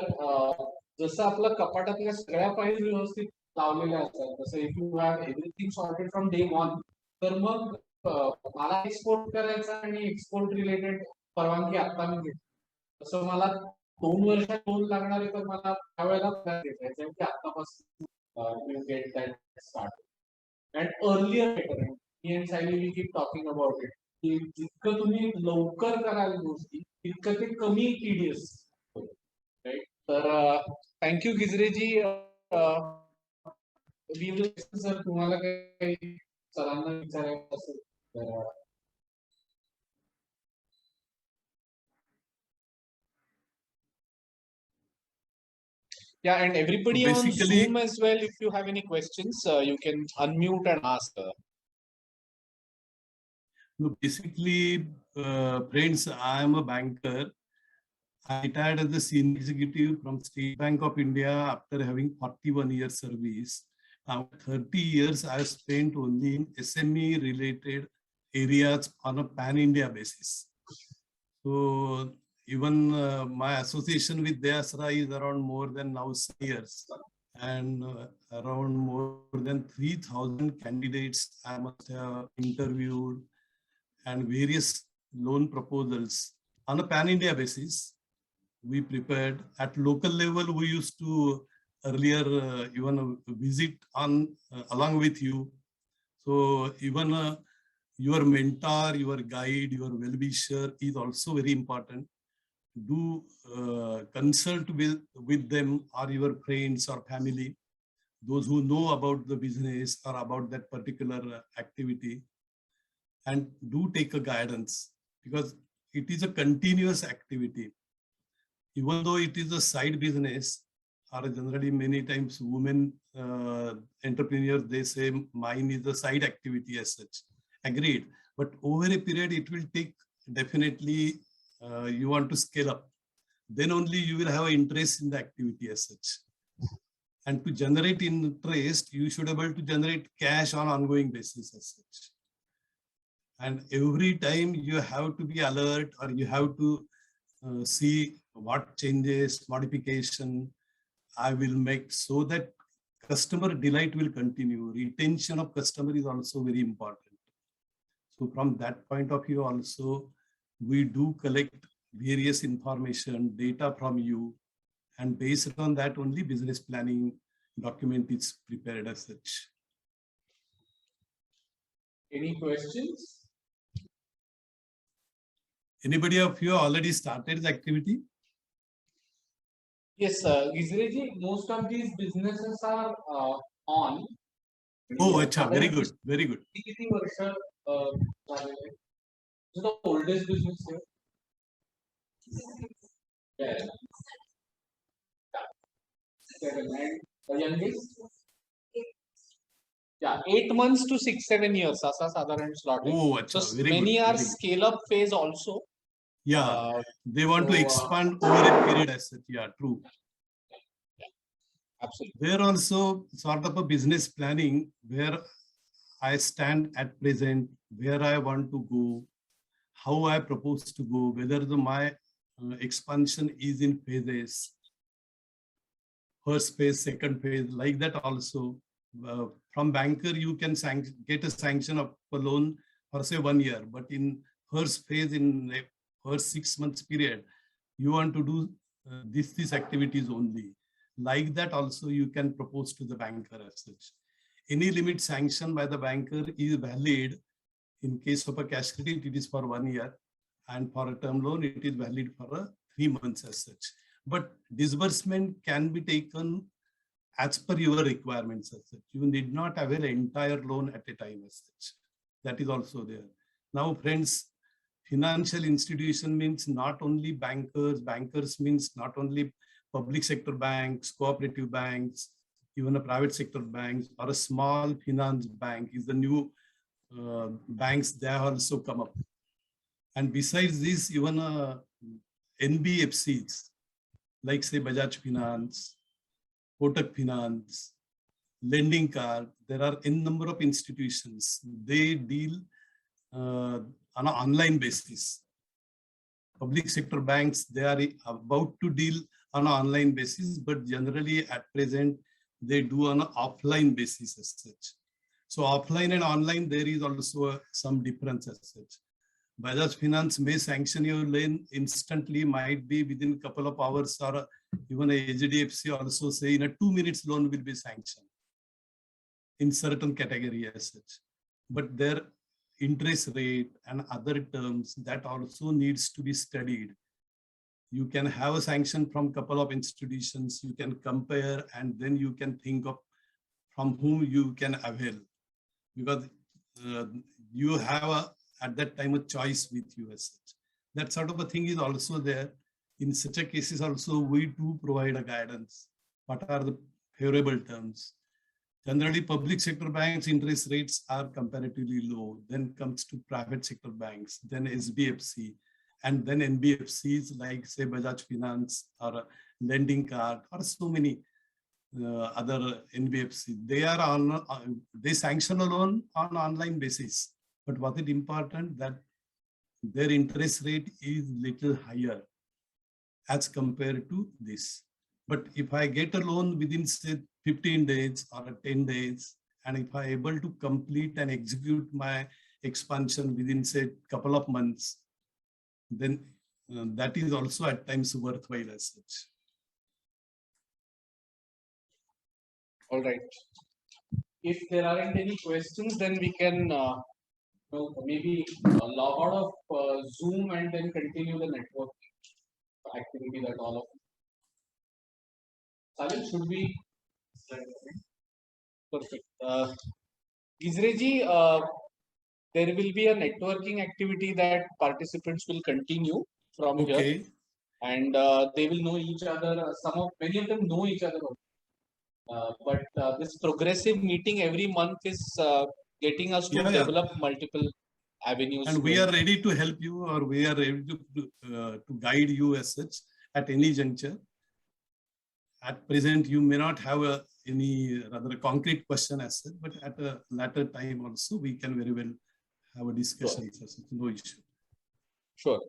Speaker 2: जसं आपलं कपाटातल्या सगळ्या फाईल्स व्यवस्थित लावलेल्या असतात, तसं if you have everything sorted from day 1, तर मग मला एक्सपोर्ट करायचा आणि एक्सपोर्ट रिलेटेड परवानगी आता मी घेतो. तसं मला 2 वर्ष लोन लागणार आहे, तर मला त्यावेळेला घेतायचं की आतापासून you get that start. And earlier better, मी आणि Sayali we keep talking about it, की जितकं तुम्ही लवकर कराल गोष्टी, तितकं ते कमी टीडीएस, राईट? तर थँक्यू गिजरेजी. सर तुम्हाला काही सरांना विचारायचं असेल तर. Yeah, and everybody
Speaker 4: So
Speaker 2: on
Speaker 4: basically,
Speaker 2: Zoom as well, if you have any questions, you can unmute and ask.
Speaker 4: Basically, friends, I am a banker. I retired as a senior executive from State Bank of India after having 41 years service. Now, 30 years I have spent only in SME related areas on a pan-India basis. So even my association with Deasra is around more than now 6 years, and around more than 3,000 candidates I must have interviewed, and various loan proposals on a pan-India basis. We prepared at local level. We used to earlier even visit on along with you. So even your mentor, your guide, your well-wisher is also very important. Do consult with them or your friends or family, those who know about the business or about that particular activity, and do take a guidance, because it is a continuous activity. Even though it is a side business, or generally many times women entrepreneurs, they say mine is a side activity as such. Agreed. But over a period, it will take definitely you want to scale up. Then only you will have an interest in the activity as such. And to generate interest, you should be able to generate cash on ongoing basis as such. And every time you have to be alert, or you have to see what changes, modification I will make, so that customer delight will continue. Retention of customer is also very important. So from that point of view also, we do collect various information, data from you, and based on that only business planning document is prepared as such.
Speaker 2: Any questions?
Speaker 4: Anybody of you already started the activity?
Speaker 2: Yes, Gizreji, most of these businesses are on.
Speaker 4: Oh, acha, very good, very good.
Speaker 2: किती वर्ष झालेले? This is the oldest business here. Yeah. Seven and the youngest? Yeah, 8 months to 6-7 years. असा साधारण slot आहे.
Speaker 4: Oh,
Speaker 2: So
Speaker 4: acha, very
Speaker 2: many
Speaker 4: good.
Speaker 2: are
Speaker 4: very good.
Speaker 2: scale up phase also.
Speaker 4: Yeah, they want to
Speaker 2: so,
Speaker 4: expand over a period as such. Yeah, true.
Speaker 2: Absolutely.
Speaker 4: There also sort of a business planning where I stand at present, where I want to go, how I propose to go, whether my expansion is in phases, first phase, second phase, like that also. From banker, you can get a sanction of a loan for say 1 year, but in first phase, in the first 6 months period, you want to do these activities only. Like that also you can propose to the banker as such. Any limit sanctioned by the banker is valid. In case of a cash credit, it is for 1 year, and for a term loan, it is valid for 3 months as such. But disbursement can be taken as per your requirements as such. You need not avail an entire loan at a time as such. That is also there. Now, friends, financial institution means not only bankers. Bankers means not only public sector banks, cooperative banks, even a private sector banks, or a small finance bank is the new banks. They have also come up. And besides this, even NBFCs, like say Bajaj Finance, Kotak Finance, Lending Card, there are n number of institutions. They deal on an online basis. Public sector banks, they are about to deal on an online basis, but generally at present, they do on an offline basis as such. So offline and online, there is also some difference as such. Bajaj Finance may sanction your loan instantly, might be within a couple of hours, or even a HDFC also say in a 2 minutes loan will be sanctioned in certain category as such. But their interest rate and other terms, that also needs to be studied. You can have a sanction from couple of institutions, you can compare, and then you can think of from whom you can avail, because you have at that time a choice with you as such. That sort of a thing is also there. In such a cases also, we do provide a guidance. What are the favorable terms? Generally, public sector banks' interest rates are comparatively low. Then comes to private sector banks, then SBFC, and then NBFCs like say Bajaj Finance or Lending Card or so many other NBFC. They are on they sanction a loan on online basis. But what is important that their interest rate is little higher as compared to this. But if I get a loan within say 15 days or 10 days, and if I able to complete and execute my expansion within say couple of months, then that is also at times worthwhile as such.
Speaker 2: All right. If there aren't any questions, then we can maybe log out of Zoom and then continue the network activity that all of Salil, should we? Perfect. Gizreji, there will be a networking activity that participants will continue from here, and they will know each other. Many of them know each other. But this progressive meeting every month is getting us to develop multiple avenues.
Speaker 4: And we are ready to help you, or we are ready to guide you as such at any juncture. At present, you may not have any rather concrete question as such, but at a later time also, we can very well have a discussion. Sure. No issue.
Speaker 2: Sure.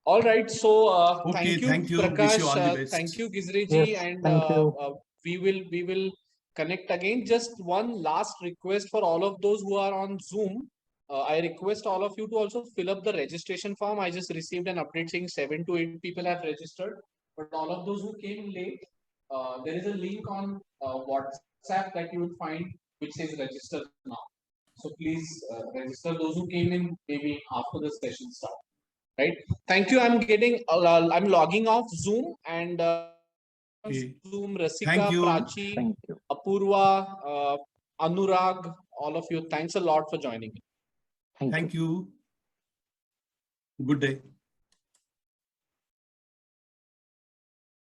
Speaker 2: All right. So
Speaker 4: okay,
Speaker 2: thank you, Prakash.
Speaker 4: Wish you all the best.
Speaker 2: Thank you, Gizreji.
Speaker 3: Yes,
Speaker 2: and
Speaker 3: thank you.
Speaker 2: We will connect again. Just one last request for all of those who are on Zoom. I request all of you to also fill up the registration form. I just received an update saying 7 to 8 people have registered, but all of those who came late, there is a link on WhatsApp that you will find which says register now. So please register those who came in maybe after the session start. Right. Thank you. I'm logging off Zoom and
Speaker 4: Okay.
Speaker 2: Zoom, Rasika,
Speaker 4: Thank you.
Speaker 2: Prachi,
Speaker 3: Thank you.
Speaker 2: Apurva, Anurag, all of you. Thanks a lot for joining.
Speaker 3: Thank you.
Speaker 4: Thank you. Good day.